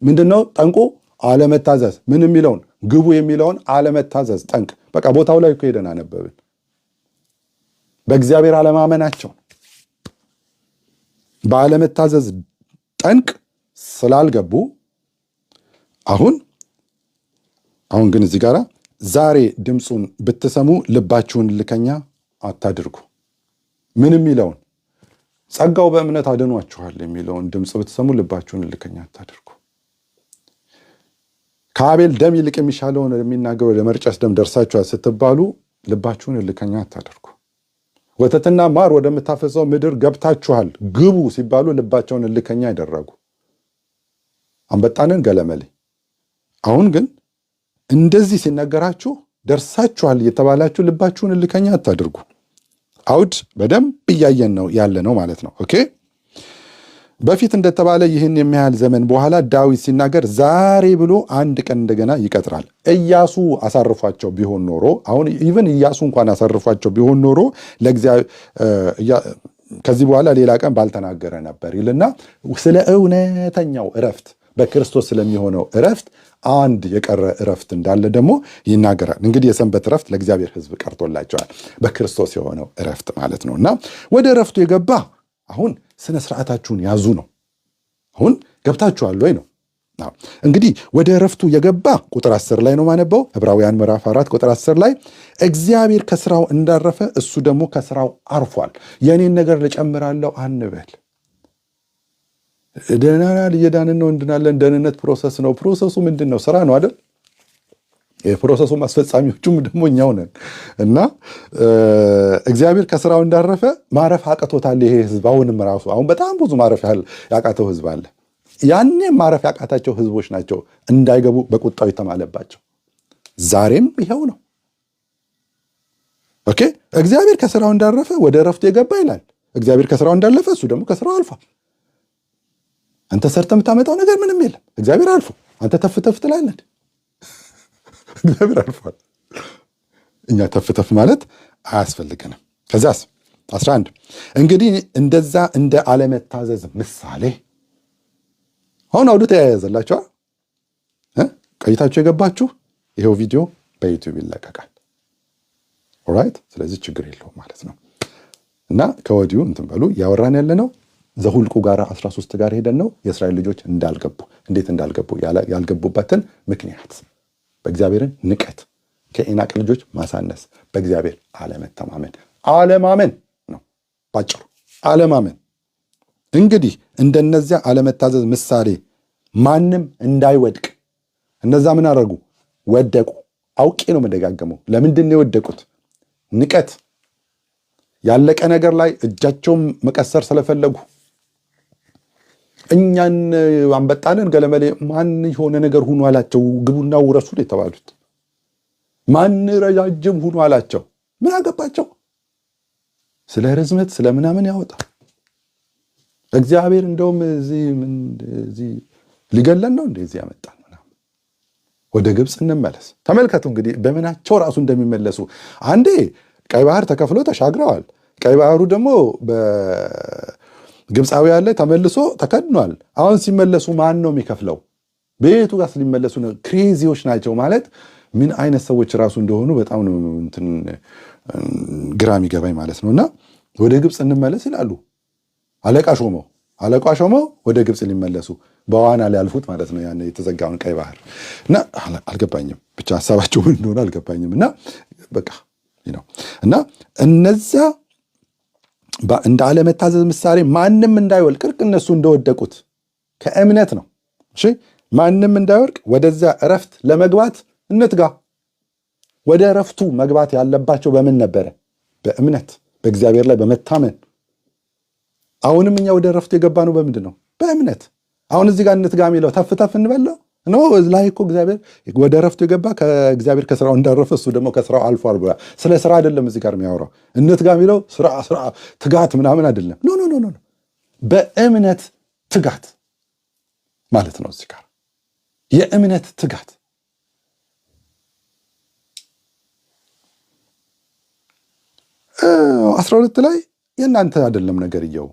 ምንድን ነው ጠንቁ? አለመታዘዝ። ምን የሚለውን? ግቡ የሚለውን አለመታዘዝ ጠንቅ። በቃ ቦታው ላይ እኮ ሄደን አነበብን። በእግዚአብሔር አለማመናቸው ባለመታዘዝ ጠንቅ ስላልገቡ አሁን ግን እዚህ ጋር ዛሬ ድምፁን ብትሰሙ ልባችሁን እልከኛ አታድርጉ። ምን የሚለውን? ጸጋው በእምነት አድኗችኋል የሚለውን ድምፅ ብትሰሙ ልባችሁን እልከኛ አታድርጉ። ከአቤል ደም ይልቅ የሚሻለውን የሚናገር ወደ መርጨት ደም ደርሳችኋል ስትባሉ ልባችሁን እልከኛ አታድርጉ። ወተትና ማር ወደምታፈሰው ምድር ገብታችኋል ግቡ ሲባሉ ልባቸውን እልከኛ ያደረጉ አንበጣንን ገለመሌ። አሁን ግን እንደዚህ ሲነገራችሁ ደርሳችኋል እየተባላችሁ ልባችሁን እልከኛ አታድርጉ። አውድ በደንብ እያየን ነው ያለ ነው ማለት ነው። ኦኬ፣ በፊት እንደተባለ ይህን የሚያህል ዘመን በኋላ ዳዊት ሲናገር ዛሬ ብሎ አንድ ቀን እንደገና ይቀጥራል። ኢያሱ አሳርፏቸው ቢሆን ኖሮ፣ አሁን ኢቭን ኢያሱ እንኳን አሳርፏቸው ቢሆን ኖሮ ከዚህ በኋላ ሌላ ቀን ባልተናገረ ነበር ይልና ስለ እውነተኛው እረፍት በክርስቶስ ስለሚሆነው እረፍት አንድ የቀረ እረፍት እንዳለ ደግሞ ይናገራል። እንግዲህ የሰንበት እረፍት ለእግዚአብሔር ሕዝብ ቀርቶላቸዋል፣ በክርስቶስ የሆነው እረፍት ማለት ነው። እና ወደ እረፍቱ የገባ አሁን ስነ ስርዓታችሁን ያዙ ነው። አሁን ገብታችኋል ወይ ነው። እንግዲህ ወደ እረፍቱ የገባ ቁጥር 10 ላይ ነው ማነበው። ዕብራውያን ምዕራፍ 4 ቁጥር 10 ላይ እግዚአብሔር ከስራው እንዳረፈ እሱ ደግሞ ከስራው አርፏል። የኔን ነገር ልጨምራለሁ አንበል። ደህናናል፣ እየዳንን ነው፣ እንድናለን። ደህንነት ፕሮሰስ ነው። ፕሮሰሱ ምንድን ነው? ስራ ነው አይደል? የፕሮሰሱ ማስፈጻሚዎቹም ደግሞ እኛው ነን። እና እግዚአብሔር ከስራው እንዳረፈ ማረፍ አቅቶታል ይሄ ህዝብ። አሁን በጣም ብዙ ማረፍ ያቃተው ህዝብ አለ። ያኔ ማረፍ ያቃታቸው ህዝቦች ናቸው እንዳይገቡ በቁጣው የተማለባቸው። ዛሬም ይኸው ነው። ኦኬ፣ እግዚአብሔር ከስራው እንዳረፈ ወደ እረፍቱ የገባ ይላል። እግዚአብሔር ከስራው እንዳለፈ እሱ ደግሞ ከስራው አልፏል። አንተ ሰርተ የምታመጣው ነገር ምንም የለም። እግዚአብሔር አልፎ አንተ ተፍተፍ ትላለህ። እግዚአብሔር አልፏል። እኛ ተፍተፍ ማለት አያስፈልገንም። ከዛስ 11 እንግዲህ እንደዛ እንደ አለመታዘዝ ምሳሌ አሁን አውዱ ተያያዘላችሁ ቆይታችሁ የገባችሁ ይሄው ቪዲዮ በዩቲዩብ ይለቀቃል። ኦራይት ስለዚህ ችግር የለውም ማለት ነው። እና ከወዲሁ እንትን በሉ ያወራን ያለነው ዘሁልቁ ጋር 13 ጋር ሄደን ነው የእስራኤል ልጆች እንዳልገቡ እንዴት እንዳልገቡ ያልገቡበትን ምክንያት በእግዚአብሔርን ንቀት ከኢናቅ ልጆች ማሳነስ በእግዚአብሔር አለማመን ነው ባጭሩ አለማመን። እንግዲህ እንደነዚያ አለመታዘዝ ምሳሌ ማንም እንዳይወድቅ እነዛ ምን አደረጉ? ወደቁ። አውቄ ነው መደጋገመው። ለምንድን ነው የወደቁት? ንቀት ያለቀ ነገር ላይ እጃቸውን መቀሰር ስለፈለጉ እኛን አንበጣንን ገለመሌ ማን የሆነ ነገር ሁኑ አላቸው። ግቡና ውረሱ የተባሉት ማን ረጃጅም ሁኑ አላቸው። ምን አገባቸው? ስለ ርዝመት ስለምናምን ያወጣ እግዚአብሔር እንደውም እዚህ ሊገለን ነው እንደዚህ ያመጣል። ወደ ግብፅ እንመለስ። ተመልከቱ እንግዲህ በምናቸው ራሱ እንደሚመለሱ። አንዴ ቀይ ባህር ተከፍሎ ተሻግረዋል። ቀይ ባህሩ ደግሞ በግብፃውያን ላይ ተመልሶ ተከድኗል። አሁን ሲመለሱ ማን ነው የሚከፍለው? ቤቱ ጋር ሊመለሱ ነው። ክሬዚዎች ናቸው ማለት ምን አይነት ሰዎች ራሱ እንደሆኑ በጣም ነው እንትን ግራ የሚገባኝ ማለት ነውና ወደ ግብፅ እንመለስ ይላሉ። አለቃ ሾመው ወደ ግብፅ ሊመለሱ በዋና ሊያልፉት ማለት ነው ያን የተዘጋውን ቀይ ባህር። እና አልገባኝም ብቻ ሐሳባቸው ምን እንደሆነ አልገባኝም። እና በቃ ነው እና እነዛ እንደ አለመታዘዝ ምሳሌ ማንም እንዳይወድቅ እነሱ እንደወደቁት ከእምነት ነው። እሺ ማንም እንዳይወድቅ ወደዛ እረፍት ለመግባት እንትጋ። ወደ እረፍቱ መግባት ያለባቸው በምን ነበረ? በእምነት በእግዚአብሔር ላይ በመታመን። አሁንም እኛ ወደ እረፍቱ የገባ ነው በምንድን ነው? በእምነት። አሁን እዚህ ጋር እንትጋ የሚለው ተፍ እንበለው ነው ላይ እኮ እግዚአብሔር ወደ እረፍቱ የገባ ከእግዚአብሔር ከስራው እንዳረፈ እሱ ደግሞ ከስራው አልፏል ብሏል። ስለ ስራ አይደለም እዚህ ጋር የሚያወራው። እንትጋ የሚለው ስራ ትጋት ምናምን አይደለም። ኖ በእምነት ትጋት ማለት ነው። እዚህ ጋር የእምነት ትጋት 12 ላይ የእናንተ አይደለም ነገርየው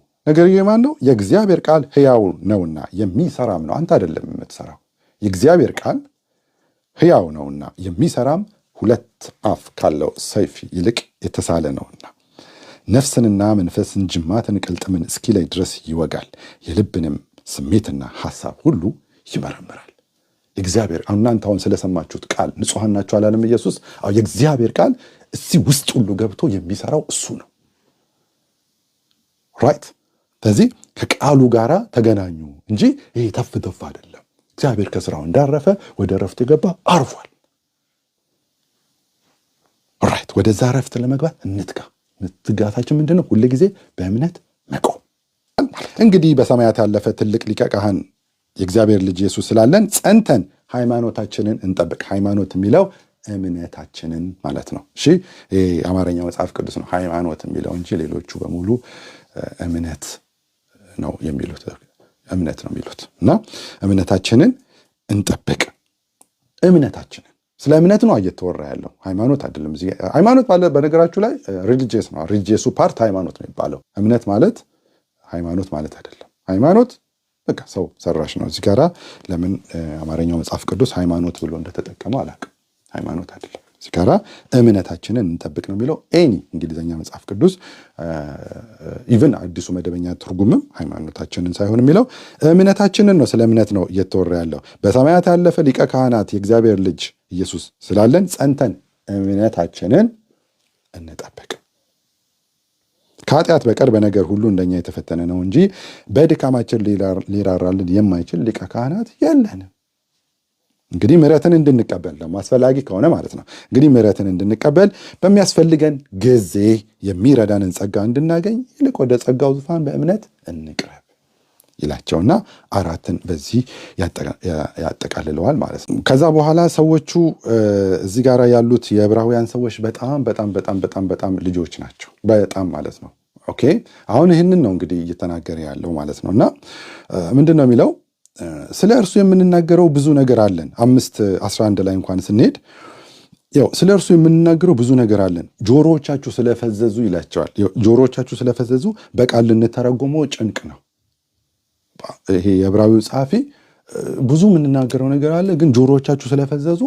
ማን ነው? የእግዚአብሔር ቃል ሕያው ነውና የሚሰራም ነው። አንተ አይደለም የምትሰራው። የእግዚአብሔር ቃል ሕያው ነውና የሚሰራም ሁለት አፍ ካለው ሰይፍ ይልቅ የተሳለ ነውና ነፍስንና መንፈስን ጅማትን ቅልጥምን እስኪለይ ድረስ ይወጋል፣ የልብንም ስሜትና ሐሳብ ሁሉ ይመረምራል። የእግዚአብሔር እናንተ አሁን ስለሰማችሁት ቃል ንጹሐን ናችሁ አላለም ኢየሱስ? የእግዚአብሔር ቃል እዚህ ውስጥ ሁሉ ገብቶ የሚሰራው እሱ ነው። ራይት። ስለዚህ ከቃሉ ጋር ተገናኙ እንጂ ይሄ ተፍ አይደለም። እግዚአብሔር ከስራው እንዳረፈ ወደ ረፍት የገባ አርፏል። ራይት። ወደዛ ረፍት ለመግባት እንትጋ። ትጋታችን ምንድነው? ሁሉ ጊዜ በእምነት መቆም። እንግዲህ በሰማያት ያለፈ ትልቅ ሊቀ ካህን የእግዚአብሔር ልጅ ኢየሱስ ስላለን ጸንተን ሃይማኖታችንን እንጠብቅ። ሃይማኖት የሚለው እምነታችንን ማለት ነው። እሺ ይሄ አማርኛው መጽሐፍ ቅዱስ ነው ሃይማኖት የሚለው እንጂ ሌሎቹ በሙሉ እምነት ነው የሚሉት እና እምነታችንን እንጠብቅ። እምነታችንን ስለ እምነት ነው እየተወራ ያለው፣ ሃይማኖት አይደለም። እዚህ ሃይማኖት በነገራችሁ ላይ ሪሊጂየስ ነው። ሪሊጂየሱ ፓርት ሃይማኖት ነው የሚባለው። እምነት ማለት ሃይማኖት ማለት አይደለም። ሃይማኖት በቃ ሰው ሰራሽ ነው። እዚህ ጋራ ለምን አማርኛው መጽሐፍ ቅዱስ ሃይማኖት ብሎ እንደተጠቀመው አላውቅም። ሃይማኖት አይደለም። እዚህ ጋራ እምነታችንን እንጠብቅ ነው የሚለው። ኤኒ እንግሊዝኛ መጽሐፍ ቅዱስ ኢቭን አዲሱ መደበኛ ትርጉምም ሃይማኖታችንን ሳይሆን የሚለው እምነታችንን ነው። ስለ እምነት ነው እየተወራ ያለው። በሰማያት ያለፈ ሊቀ ካህናት የእግዚአብሔር ልጅ ኢየሱስ ስላለን ጸንተን እምነታችንን እንጠብቅ። ከኃጢአት በቀር በነገር ሁሉ እንደኛ የተፈተነ ነው እንጂ በድካማችን ሊራራልን የማይችል ሊቀ ካህናት የለንም። እንግዲህ ምሕረትን እንድንቀበል ደግሞ አስፈላጊ ከሆነ ማለት ነው። እንግዲህ ምሕረትን እንድንቀበል በሚያስፈልገን ጊዜ የሚረዳንን ጸጋ እንድናገኝ ይልቅ ወደ ጸጋው ዙፋን በእምነት እንቅረብ ይላቸውና 4ን በዚህ ያጠቃልለዋል ማለት ነው። ከዛ በኋላ ሰዎቹ እዚህ ጋር ያሉት የዕብራውያን ሰዎች በጣም ልጆች ናቸው። በጣም ማለት ነው። ኦኬ አሁን ይህንን ነው እንግዲህ እየተናገረ ያለው ማለት ነው። እና ምንድን ነው የሚለው? ስለ እርሱ የምንናገረው ብዙ ነገር አለን። 5:11 ላይ እንኳን ስንሄድ ያው ስለ እርሱ የምንናገረው ብዙ ነገር አለን፣ ጆሮዎቻችሁ ስለፈዘዙ ይላቸዋል። ጆሮዎቻችሁ ስለፈዘዙ በቃል ልንተረጎመው ጭንቅ ነው። ይሄ የዕብራዊው ጸሐፊ ብዙ የምንናገረው ነገር አለ፣ ግን ጆሮዎቻችሁ ስለፈዘዙ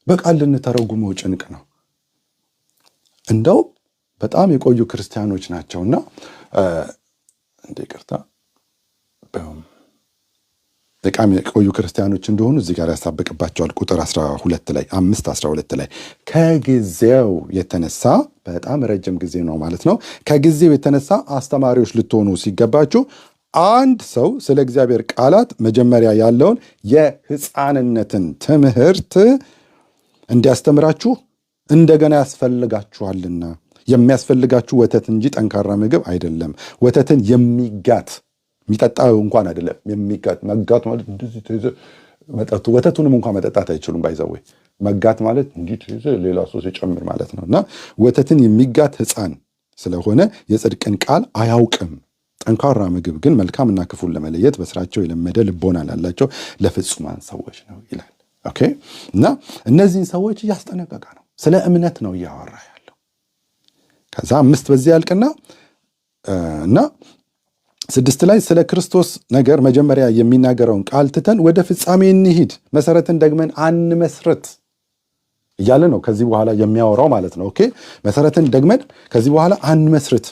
በቃል ልንተረጉመው ጭንቅ ነው። እንደው በጣም የቆዩ ክርስቲያኖች ናቸውና ይቅርታ በጣም የቆዩ ክርስቲያኖች እንደሆኑ እዚህ ጋር ያሳብቅባቸዋል። ቁጥር 12 ላይ 5:12 ላይ ከጊዜው የተነሳ በጣም ረጅም ጊዜ ነው ማለት ነው። ከጊዜው የተነሳ አስተማሪዎች ልትሆኑ ሲገባችሁ አንድ ሰው ስለ እግዚአብሔር ቃላት መጀመሪያ ያለውን የሕፃንነትን ትምህርት እንዲያስተምራችሁ እንደገና ያስፈልጋችኋልና። የሚያስፈልጋችሁ ወተት እንጂ ጠንካራ ምግብ አይደለም። ወተትን የሚጋት የሚጠጣ እንኳን አይደለም፣ የሚጋት መጋት ማለት እንደዚህ ተይዘ መጠጡ ወተቱንም እንኳን መጠጣት አይችሉም። ባይዘው መጋት ማለት እንዲህ ተይዘ ሌላ ሰው ሲጨምር ማለት ነውና ወተትን የሚጋት ሕፃን ስለሆነ የጽድቅን ቃል አያውቅም። ጠንካራ ምግብ ግን መልካምና ክፉን ለመለየት በስራቸው የለመደ ልቦና ላላቸው ለፍጹማን ሰዎች ነው ይላል። ኦኬ። እና እነዚህን ሰዎች እያስጠነቀቀ ነው። ስለ እምነት ነው እያወራ ያለው። ከዛ 5 በዚህ ያልቅና እና 6 ላይ ስለ ክርስቶስ ነገር መጀመሪያ የሚናገረውን ቃል ትተን ወደ ፍጻሜ እንሂድ፣ መሰረትን ደግመን አንመስረት እያለ ነው ከዚህ በኋላ የሚያወራው ማለት ነው። ኦኬ። መሰረትን ደግመን ከዚህ በኋላ አንመስረት።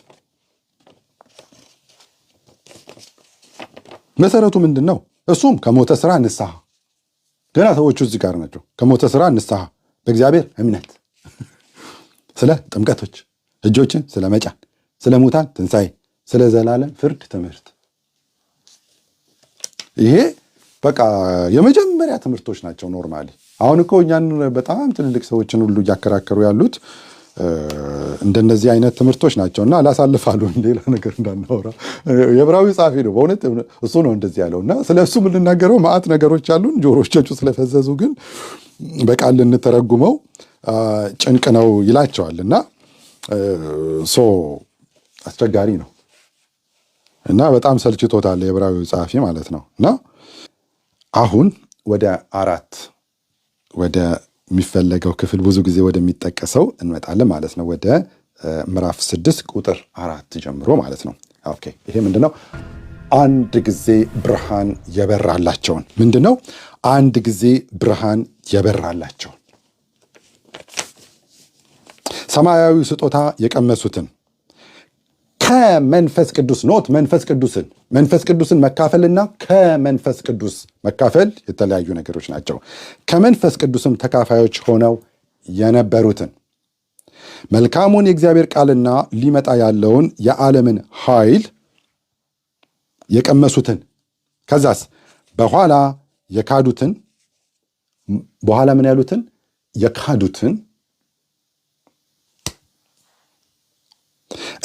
መሰረቱ ምንድን ነው? እሱም ከሞተ ስራ ንስሐ። ገና ሰዎቹ እዚህ ጋር ናቸው። ከሞተ ስራ ንስሐ፣ በእግዚአብሔር እምነት፣ ስለ ጥምቀቶች፣ እጆችን ስለ መጫን፣ ስለ ሙታን ትንሣኤ፣ ስለ ዘላለም ፍርድ ትምህርት። ይሄ በቃ የመጀመሪያ ትምህርቶች ናቸው። ኖርማሊ አሁን እኮ እኛን በጣም ትልልቅ ሰዎችን ሁሉ እያከራከሩ ያሉት እንደነዚህ አይነት ትምህርቶች ናቸውና አላሳልፋሉ ሌላ ነገር እንዳናወራ። የዕብራዊ ጻፊ ነው በእውነት እሱ ነው እንደዚህ ያለውና ስለሱ የምንናገረው ማዕት ነገሮች አሉን። ጆሮቻችሁ ስለፈዘዙ ግን በቃል ልንተረጉመው ጭንቅ ነው ይላቸዋልና አስቸጋሪ ነው እና በጣም ሰልችቶታል የዕብራዊ ጻፊ ማለት ነው። እና አሁን ወደ 4 ወደ የሚፈለገው ክፍል ብዙ ጊዜ ወደሚጠቀሰው እንመጣለን ማለት ነው። ወደ ምዕራፍ 6 ቁጥር 4 ጀምሮ ማለት ነው። ኦኬ። ይሄ ምንድነው? አንድ ጊዜ ብርሃን የበራላቸውን ምንድነው? አንድ ጊዜ ብርሃን የበራላቸውን ሰማያዊ ስጦታ የቀመሱትን ከመንፈስ ቅዱስ ኖት መንፈስ ቅዱስን መካፈልና ከመንፈስ ቅዱስ መካፈል የተለያዩ ነገሮች ናቸው። ከመንፈስ ቅዱስም ተካፋዮች ሆነው የነበሩትን መልካሙን የእግዚአብሔር ቃልና ሊመጣ ያለውን የዓለምን ኃይል የቀመሱትን ከዛስ በኋላ ምን ያሉትን የካዱትን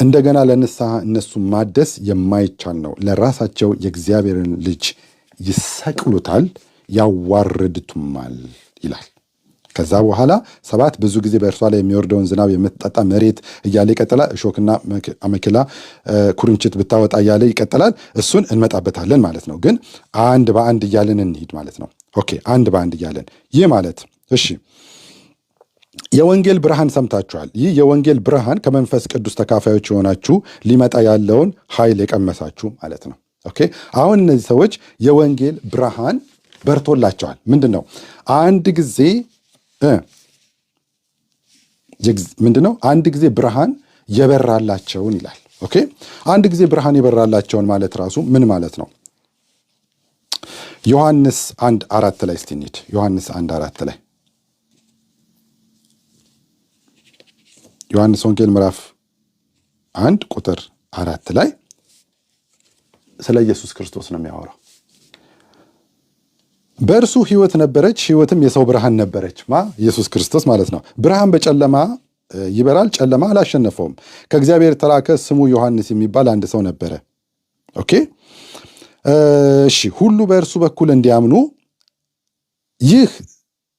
እንደገና ለንስሐ እነሱ ማደስ የማይቻል ነው። ለራሳቸው የእግዚአብሔርን ልጅ ይሰቅሉታል፣ ያዋርዱትማል ይላል። ከዛ በኋላ 7 ብዙ ጊዜ በእርሷ ላይ የሚወርደውን ዝናብ የምትጠጣ መሬት እያለ ይቀጥላል። እሾክና አሜከላ ኩርንችት ብታወጣ እያለ ይቀጥላል። እሱን እንመጣበታለን ማለት ነው። ግን አንድ በአንድ እያለን እንሂድ ማለት ነው። ኦኬ። አንድ በአንድ እያለን ይህ ማለት እሺ የወንጌል ብርሃን ሰምታችኋል። ይህ የወንጌል ብርሃን ከመንፈስ ቅዱስ ተካፋዮች የሆናችሁ ሊመጣ ያለውን ኃይል የቀመሳችሁ ማለት ነው። ኦኬ። አሁን እነዚህ ሰዎች የወንጌል ብርሃን በርቶላቸዋል። ምንድን ነው? አንድ ጊዜ አንድ ጊዜ ብርሃን የበራላቸውን ይላል። ኦኬ። አንድ ጊዜ ብርሃን የበራላቸውን ማለት ራሱ ምን ማለት ነው? ዮሐንስ 1:4 ላይ እስቲ እንሂድ። ዮሐንስ 1:4 ላይ ዮሐንስ ወንጌል ምዕራፍ 1 ቁጥር 4 ላይ ስለ ኢየሱስ ክርስቶስ ነው የሚያወራው። በእርሱ ሕይወት ነበረች፣ ሕይወትም የሰው ብርሃን ነበረች። ኢየሱስ ክርስቶስ ማለት ነው። ብርሃን በጨለማ ይበራል፣ ጨለማ አላሸነፈውም። ከእግዚአብሔር የተላከ ስሙ ዮሐንስ የሚባል አንድ ሰው ነበረ። ኦኬ። እሺ። ሁሉ በእርሱ በኩል እንዲያምኑ ይህ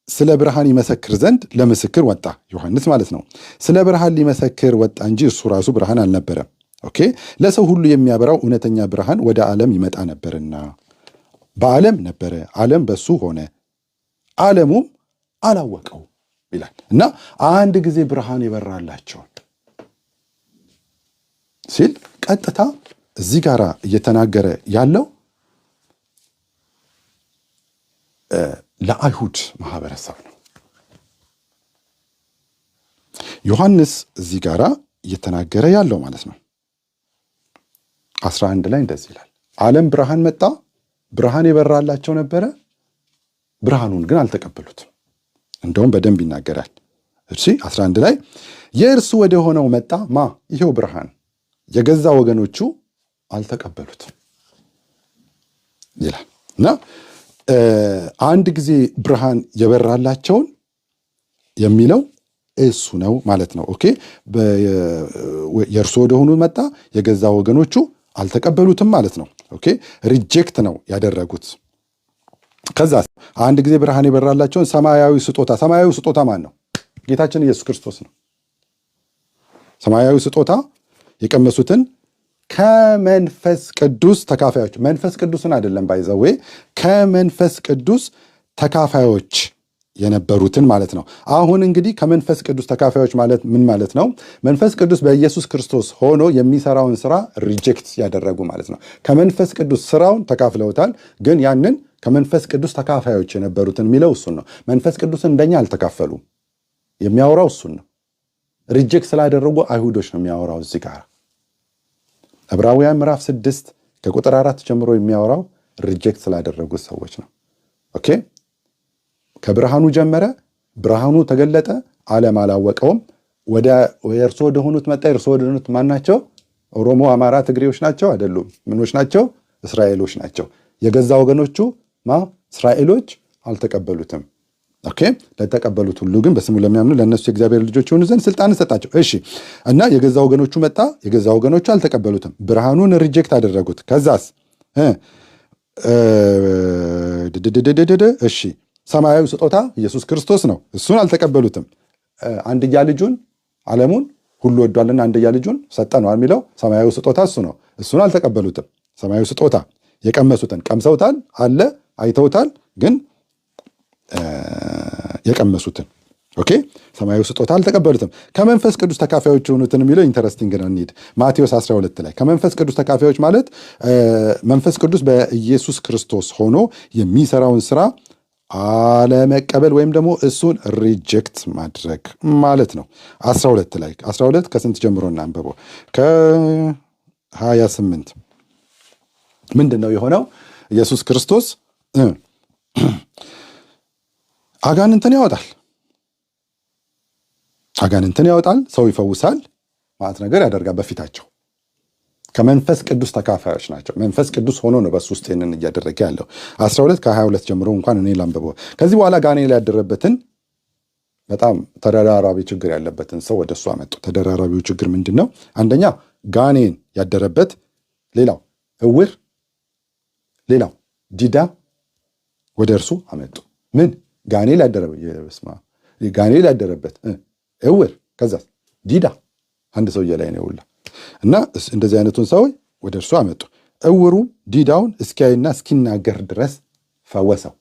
ስለ ብርሃን ይመሰክር ዘንድ ለምስክር ወጣ። ዮሐንስ ማለት ነው። ስለ ብርሃን ሊመሰክር ወጣ እንጂ እሱ ራሱ ብርሃን አልነበረም። ኦኬ። ለሰው ሁሉ የሚያበራው እውነተኛ ብርሃን ወደ ዓለም ይመጣ ነበርና በዓለም ነበረ፣ ዓለም በሱ ሆነ፣ ዓለሙም አላወቀው ይላል። እና አንድ ጊዜ ብርሃን የበራላቸውን ሲል ቀጥታ እዚህ ጋር እየተናገረ ያለው ለአይሁድ ማህበረሰብ ነው። ዮሐንስ እዚህ ጋራ እየተናገረ ያለው ማለት ነው 11 ላይ እንደዚህ ይላል፣ ዓለም ብርሃን መጣ፣ ብርሃን የበራላቸው ነበረ፣ ብርሃኑን ግን አልተቀበሉትም። እንደውም በደንብ ይናገራል። እሺ 11 ላይ የእርሱ ወደ ሆነው መጣ፣ ይሄው ብርሃን፣ የገዛ ወገኖቹ አልተቀበሉትም ይላል። እና አንድ ጊዜ ብርሃን የበራላቸውን የሚለው እሱ ነው ማለት ነው። ኦኬ የእርሱ ወደ ሆኑ መጣ፣ የገዛ ወገኖቹ አልተቀበሉትም ማለት ነው። ኦኬ ሪጀክት ነው ያደረጉት። ከዛ አንድ ጊዜ ብርሃን የበራላቸውን ሰማያዊ ስጦታ ማን ነው? ጌታችን ኢየሱስ ክርስቶስ ነው። ሰማያዊ ስጦታ የቀመሱትን ከመንፈስ ቅዱስ ተካፋዮች፣ መንፈስ ቅዱስን አይደለም ባይዘዌ፣ ከመንፈስ ቅዱስ ተካፋዮች የነበሩትን ማለት ነው። አሁን እንግዲህ ከመንፈስ ቅዱስ ተካፋዮች ማለት ምን ማለት ነው? መንፈስ ቅዱስ በኢየሱስ ክርስቶስ ሆኖ የሚሰራውን ስራ ሪጀክት ያደረጉ ማለት ነው። ከመንፈስ ቅዱስ ስራውን ተካፍለውታል፣ ግን ያንን ከመንፈስ ቅዱስ ተካፋዮች የነበሩትን የሚለው እሱን ነው። መንፈስ ቅዱስን እንደኛ አልተካፈሉም። የሚያወራው እሱን ነው። ሪጀክት ስላደረጉ አይሁዶች ነው የሚያወራው እዚህ ጋር። ዕብራውያን ምዕራፍ 6 ከቁጥር 4 ጀምሮ የሚያወራው ሪጀክት ስላደረጉት ሰዎች ነው። ኦኬ ከብርሃኑ ጀመረ፣ ብርሃኑ ተገለጠ፣ ዓለም አላወቀውም። ወደ እርሱ ወደ ሆኑት መጣ፣ እርሱ ወደ ሆኑት ማን ናቸው? ኦሮሞ፣ አማራ፣ ትግሬዎች ናቸው? አይደሉም። ምኖች ናቸው? እስራኤሎች ናቸው። የገዛ ወገኖቹ እስራኤሎች አልተቀበሉትም። ኦኬ ለተቀበሉት ሁሉ ግን በስሙ ለሚያምኑ ለእነሱ የእግዚአብሔር ልጆች የሆኑ ዘንድ ስልጣን ሰጣቸው። እሺ እና የገዛ ወገኖቹ መጣ፣ የገዛ ወገኖቹ አልተቀበሉትም። ብርሃኑን ሪጀክት አደረጉት። ከዛስ እሺ ሰማያዊ ስጦታ ኢየሱስ ክርስቶስ ነው። እሱን አልተቀበሉትም። አንድያ ልጁን ዓለሙን ሁሉ ወዷልና አንድያ ልጁን ሰጠ ነው የሚለው። ሰማያዊ ስጦታ እሱ ነው። እሱን አልተቀበሉትም። ሰማያዊ ስጦታ የቀመሱትን ቀምሰውታል፣ አለ አይተውታል፣ ግን የቀመሱትን ኦኬ ሰማያዊ ስጦታ አልተቀበሉትም። ከመንፈስ ቅዱስ ተካፋዮች የሆኑትን የሚለው ኢንተረስቲንግ ነው። እንሂድ ማቴዎስ 12 ላይ ከመንፈስ ቅዱስ ተካፋዮች ማለት መንፈስ ቅዱስ በኢየሱስ ክርስቶስ ሆኖ የሚሰራውን ስራ አለመቀበል ወይም ደግሞ እሱን ሪጀክት ማድረግ ማለት ነው። 12 ላይ 12 ከስንት ጀምሮ እናንብበው? ከ28 ምንድን ነው የሆነው? ኢየሱስ ክርስቶስ አጋንንትን ያወጣል፣ ሰው ይፈውሳል፣ ማለት ነገር ያደርጋል በፊታቸው። ከመንፈስ ቅዱስ ተካፋዮች ናቸው። መንፈስ ቅዱስ ሆኖ ነው በሱ ውስጥ ይህንን እያደረገ ያለው። 12 ከ22 ጀምሮ እንኳን እኔ ላንብበው። ከዚህ በኋላ ጋኔን ያደረበትን በጣም ተደራራቢ ችግር ያለበትን ሰው ወደ እሱ አመጡ። ተደራራቢው ችግር ምንድን ነው? አንደኛ ጋኔን ያደረበት፣ ሌላው እውር፣ ሌላው ዲዳ ወደ እርሱ አመጡ። ምን ጋኔን ያደረበት እውር፣ ከዛ ዲዳ አንድ ሰውዬ ላይ ነው ይውላ እና እንደዚህ አይነቱን ሰው ወደ እርሱ አመጡ። እውሩ ዲዳውን እስኪያይና እስኪናገር ድረስ ፈወሰው።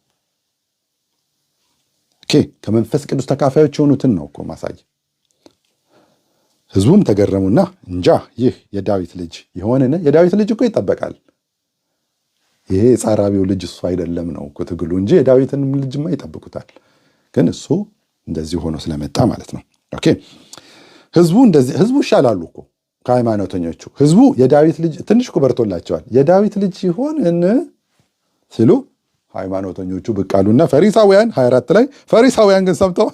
ኦኬ ከመንፈስ ቅዱስ ተካፋዮች የሆኑትን ነው እኮ ማሳየ። ህዝቡም ተገረሙና እንጃ ይህ የዳዊት ልጅ ይሆንን? የዳዊት ልጅ እኮ ይጠበቃል። ይሄ የጻራቢው ልጅ እሱ አይደለም ነው እኮ ትግሉ እንጂ የዳዊትንም ልጅማ ይጠብቁታል። ግን እሱ እንደዚህ ሆኖ ስለመጣ ማለት ነው። ኦኬ ህዝቡ ይሻላሉ እኮ ከሃይማኖተኞቹ። ህዝቡ የዳዊት ልጅ ትንሽ እኮ በርቶላቸዋል። የዳዊት ልጅ ይሆንን ሲሉ ሃይማኖተኞቹ ብቅ አሉና ፈሪሳውያን 24 ላይ ፈሪሳውያን ግን ሰምተው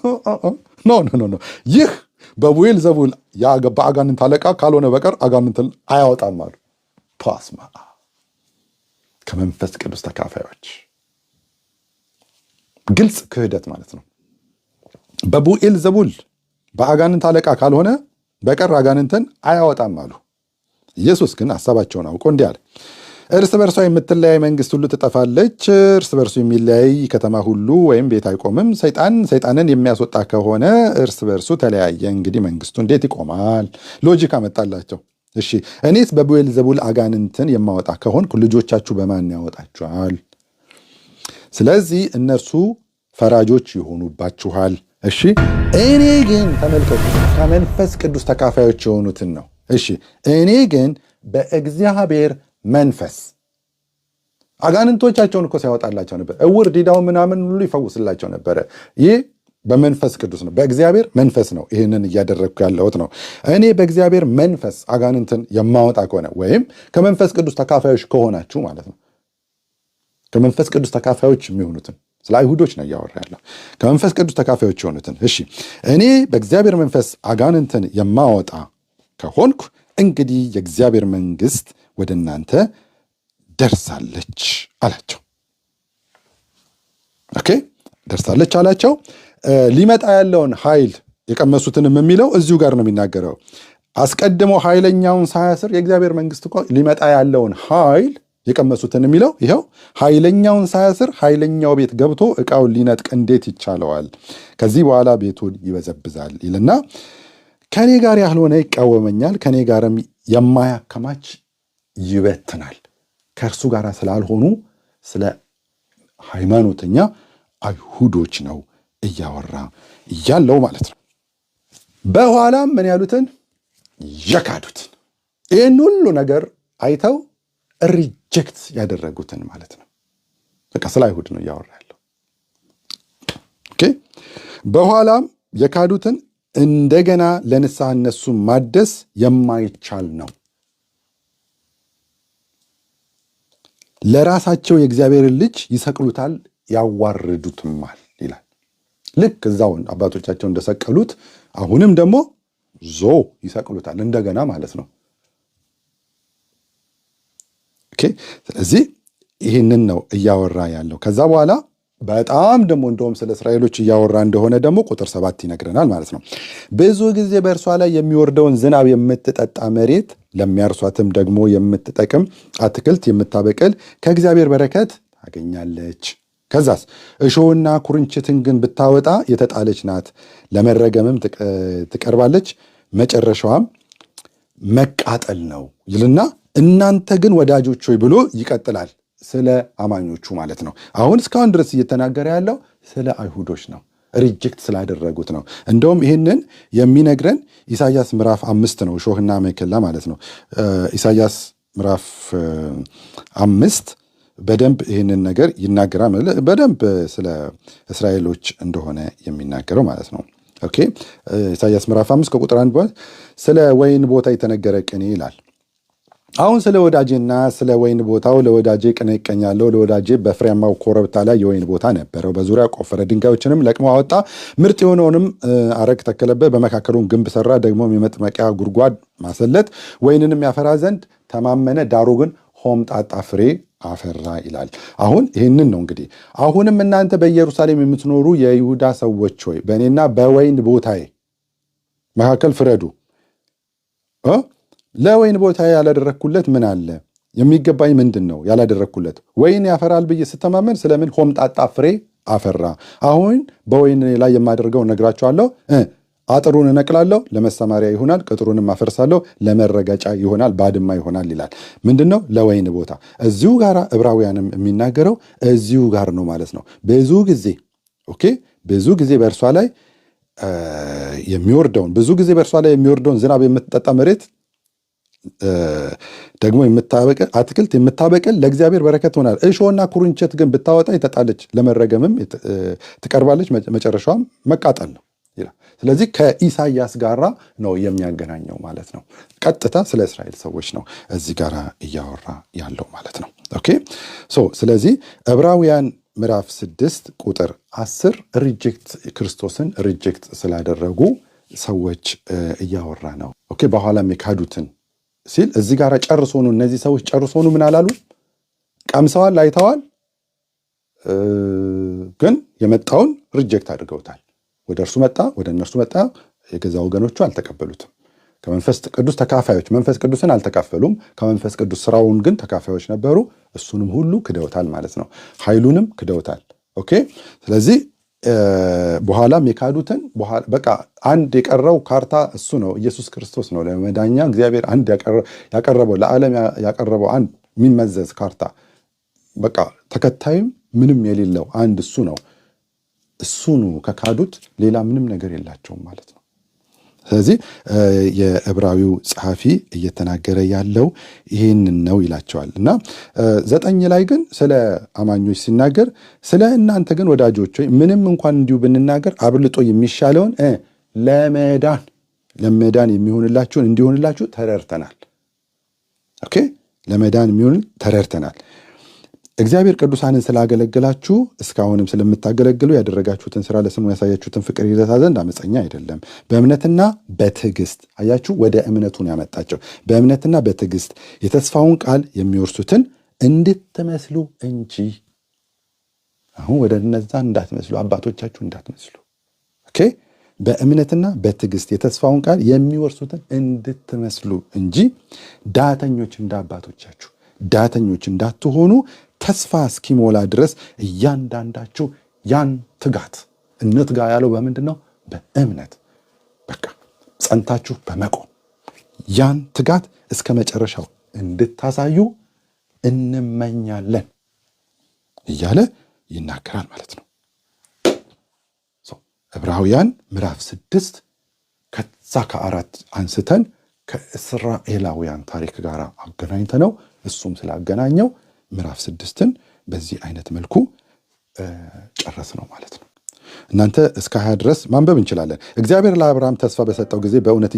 ኖ ይህ በቡኤል ዘቡል በአጋንንት አለቃ ካልሆነ በቀር አጋንንትን አያወጣም አሉ። ፓስማ ከመንፈስ ቅዱስ ተካፋዮች ግልጽ ክህደት ማለት ነው። በቡኤል ዘቡል በአጋንንት አለቃ ካልሆነ በቀር አጋንንትን አያወጣም አሉ። ኢየሱስ ግን ሐሳባቸውን አውቆ እንዲህ አለ፣ እርስ በርሷ የምትለያይ መንግስት ሁሉ ትጠፋለች። እርስ በርሱ የሚለያይ ከተማ ሁሉ ወይም ቤት አይቆምም። ሰይጣንን የሚያስወጣ ከሆነ እርስ በርሱ ተለያየ፣ እንግዲህ መንግስቱ እንዴት ይቆማል? ሎጂክ አመጣላቸው። እሺ እኔስ በቡኤል ዘቡል አጋንንትን የማወጣ ከሆንኩ ልጆቻችሁ በማን ያወጣችኋል? ስለዚህ እነርሱ ፈራጆች ይሆኑባችኋል። እሺ እኔ ግን ተመልከቱ፣ ከመንፈስ ቅዱስ ተካፋዮች የሆኑትን ነው። እሺ እኔ ግን በእግዚአብሔር መንፈስ አጋንንቶቻቸውን እኮ ሲያወጣላቸው ነበር። እውር ዲዳው ምናምን ሁሉ ይፈውስላቸው ነበረ። ይህ በመንፈስ ቅዱስ ነው፣ በእግዚአብሔር መንፈስ ነው ይህንን እያደረግኩ ያለሁት ነው። እኔ በእግዚአብሔር መንፈስ አጋንንትን የማወጣ ከሆነ ወይም ከመንፈስ ቅዱስ ተካፋዮች ከሆናችሁ ማለት ነው። ከመንፈስ ቅዱስ ተካፋዮች የሚሆኑትን ስለ አይሁዶች ነው እያወራ ያለው። ከመንፈስ ቅዱስ ተካፋዮች የሆኑትን እሺ፣ እኔ በእግዚአብሔር መንፈስ አጋንንትን የማወጣ ከሆንኩ እንግዲህ የእግዚአብሔር መንግስት ወደ እናንተ ደርሳለች አላቸው። ኦኬ፣ ደርሳለች አላቸው። ሊመጣ ያለውን ኃይል የቀመሱትንም የሚለው እዚሁ ጋር ነው የሚናገረው። አስቀድሞ ኃይለኛውን ሳያስር የእግዚአብሔር መንግስት እኮ ሊመጣ ያለውን ኃይል የቀመሱትን የሚለው ይኸው ኃይለኛውን ሳያስር ኃይለኛው ቤት ገብቶ ዕቃውን ሊነጥቅ እንዴት ይቻለዋል? ከዚህ በኋላ ቤቱን ይበዘብዛል ይልና ከኔ ጋር ያልሆነ ይቃወመኛል፣ ከኔ ጋርም የማያከማች ይበትናል። ከእርሱ ጋር ስላልሆኑ ስለ ሃይማኖተኛ አይሁዶች ነው እያወራ እያለው ማለት ነው። በኋላም ምን ያሉትን የካዱትን ይህን ሁሉ ነገር አይተው ሪጀክት ያደረጉትን ማለት ነው። በቃ ስለ አይሁድ ነው እያወራ ያለው። ኦኬ። በኋላም የካዱትን እንደገና ለንስሐ እነሱ ማደስ የማይቻል ነው። ለራሳቸው የእግዚአብሔርን ልጅ ይሰቅሉታል፣ ያዋርዱትማል ይላል። ልክ እዛው አባቶቻቸው እንደሰቀሉት አሁንም ደግሞ ይሰቅሉታል እንደገና ማለት ነው። ኦኬ። ስለዚህ ይህንን ነው እያወራ ያለው። ከዛ በኋላ በጣም ደግሞ እንደውም ስለ እስራኤሎች እያወራ እንደሆነ ደግሞ ቁጥር 7 ይነግረናል ማለት ነው። ብዙ ጊዜ በእርሷ ላይ የሚወርደውን ዝናብ የምትጠጣ መሬት፣ ለሚያርሷትም ደግሞ የምትጠቅም አትክልት የምታበቅል ከእግዚአብሔር በረከት ታገኛለች። ከዛስ እሾህና ኩርንችትን ግን ብታወጣ የተጣለች ናት፣ ለመረገምም ትቀርባለች፣ መጨረሻዋም መቃጠል ነው ይልና እናንተ ግን ወዳጆች ሆይ ብሎ ይቀጥላል። ስለ አማኞቹ ማለት ነው። አሁን እስካሁን ድረስ እየተናገረ ያለው ስለ አይሁዶች ነው፣ ሪጀክት ስላደረጉት ነው። እንደውም ይህንን የሚነግረን ኢሳያስ ምዕራፍ 5 ነው። እሾህና አሜከላ ማለት ነው። ኢሳያስ ምዕራፍ 5 በደንብ ይህንን ነገር ይናገራል። በደንብ ስለ እስራኤሎች እንደሆነ የሚናገረው ማለት ነው። ኦኬ። ኢሳያስ ምዕራፍ 5 ከቁጥር 1 ስለ ወይን ቦታ የተነገረ ቅኔ ይላል። አሁን ስለ ወዳጄና ስለ ወይን ቦታው ለወዳጄ ቅኔ እቀኛለሁ። ለወዳጄ በፍሬያማው ኮረብታ ላይ የወይን ቦታ ነበረው። በዙሪያ ቆፈረ፣ ድንጋዮችንም ለቅሞ አወጣ፣ ምርጥ የሆነውንም አረግ ተከለበት፣ በመካከሉም ግንብ ሰራ፣ ደግሞ የመጥመቂያ ጉድጓድ ማሰለት፣ ወይንንም ያፈራ ዘንድ ተማመነ፣ ዳሩ ግን ሆምጣጣ ፍሬ አፈራ ይላል። አሁን ይህንን ነው እንግዲህ አሁንም እናንተ በኢየሩሳሌም የምትኖሩ የይሁዳ ሰዎች ሆይ በእኔና በወይን ቦታዬ መካከል ፍረዱ። ለወይን ቦታ ያላደረግኩለት ምን አለ? የሚገባኝ ምንድን ነው ያላደረግኩለት? ወይን ያፈራል ብዬ ስተማመን ስለምን ሆምጣጣ ፍሬ አፈራ? አሁን በወይን ላይ የማደርገው ነግራችኋለሁ። አጥሩን እነቅላለሁ፣ ለመሰማሪያ ይሆናል፣ ቅጥሩንም አፈርሳለሁ፣ ለመረገጫ ይሆናል፣ ባድማ ይሆናል ይላል። ምንድን ነው? ለወይን ቦታ። እዚሁ ጋር ዕብራውያንም የሚናገረው እዚሁ ጋር ነው ማለት ነው። ብዙ ጊዜ በእርሷ ላይ የሚወርደውን ዝናብ የምትጠጣ መሬት ደግሞ የምታበቅል አትክልት የምታበቅል ለእግዚአብሔር በረከት ሆናል። እሾህና ኩርንችት ግን ብታወጣ የተጣለች፣ ለመረገምም ትቀርባለች፣ መጨረሻዋም መቃጠል ነው ይላል። ስለዚህ ከኢሳያስ ጋራ ነው የሚያገናኘው ማለት ነው። ቀጥታ ስለ እስራኤል ሰዎች ነው እዚህ ጋር እያወራ ያለው ማለት ነው። ኦኬ። ስለዚህ ዕብራውያን ምዕራፍ 6 ቁጥር 10 ክርስቶስን ሪጀክት ስላደረጉ ሰዎች እያወራ ነው። ኦኬ። በኋላም የካዱትን ሲል እዚህ ጋር ጨርሶኑ እነዚህ ሰዎች ጨርሶኑ ምን አላሉ? ቀምሰዋል፣ አይተዋል፣ ግን የመጣውን ሪጀክት አድርገውታል። ወደ እርሱ መጣ፣ ወደ እነርሱ መጣ፣ የገዛ ወገኖቹ አልተቀበሉትም። ከመንፈስ ቅዱስ ተካፋዮች መንፈስ ቅዱስን አልተካፈሉም። ከመንፈስ ቅዱስ ስራውን ግን ተካፋዮች ነበሩ። እሱንም ሁሉ ክደውታል ማለት ነው። ኃይሉንም ክደውታል። ኦኬ። ስለዚህ በኋላም የካዱትን በቃ አንድ የቀረው ካርታ እሱ ነው፣ ኢየሱስ ክርስቶስ ነው። ለመዳኛ እግዚአብሔር አንድ ያቀረበው ለዓለም ያቀረበው አንድ የሚመዘዝ ካርታ፣ በቃ ተከታይም ምንም የሌለው አንድ እሱ ነው። እሱኑ ከካዱት ሌላ ምንም ነገር የላቸውም ማለት ነው። ስለዚህ የዕብራዊው ጸሐፊ እየተናገረ ያለው ይህንን ነው ይላቸዋል። እና 9 ላይ ግን ስለ አማኞች ሲናገር ስለ እናንተ ግን ወዳጆች ሆይ ምንም እንኳን እንዲሁ ብንናገር አብልጦ የሚሻለውን ለመዳን የሚሆንላችሁን እንዲሆንላችሁ ተረድተናል። ኦኬ፣ ለመዳን የሚሆን ተረድተናል። እግዚአብሔር ቅዱሳንን ስላገለገላችሁ እስካሁንም ስለምታገለግሉ ያደረጋችሁትን ስራ ለስሙ ያሳያችሁትን ፍቅር ይረሳ ዘንድ አመፀኛ አይደለም፣ በእምነትና በትዕግስት አያችሁ፣ ወደ እምነቱን ያመጣቸው በእምነትና በትዕግስት የተስፋውን ቃል የሚወርሱትን እንድትመስሉ እንጂ። አሁን ወደ እነዛ እንዳትመስሉ፣ አባቶቻችሁ እንዳትመስሉ። ኦኬ፣ በእምነትና በትዕግስት የተስፋውን ቃል የሚወርሱትን እንድትመስሉ እንጂ ዳተኞች እንደ አባቶቻችሁ ዳተኞች እንዳትሆኑ ተስፋ እስኪሞላ ድረስ እያንዳንዳችሁ ያን ትጋት እንትጋ ያለው በምንድን ነው? በእምነት በቃ ጸንታችሁ በመቆም ያን ትጋት እስከ መጨረሻው እንድታሳዩ እንመኛለን እያለ ይናገራል ማለት ነው። ዕብራውያን ምዕራፍ 6 ከዛ ከ4 አንስተን ከእስራኤላውያን ታሪክ ጋር አገናኝተ ነው እሱም ስላገናኘው ምዕራፍ 6ን በዚህ አይነት መልኩ ጨረስ ነው ማለት ነው። እናንተ እስከ 20 ድረስ ማንበብ እንችላለን። እግዚአብሔር ለአብርሃም ተስፋ በሰጠው ጊዜ በእውነት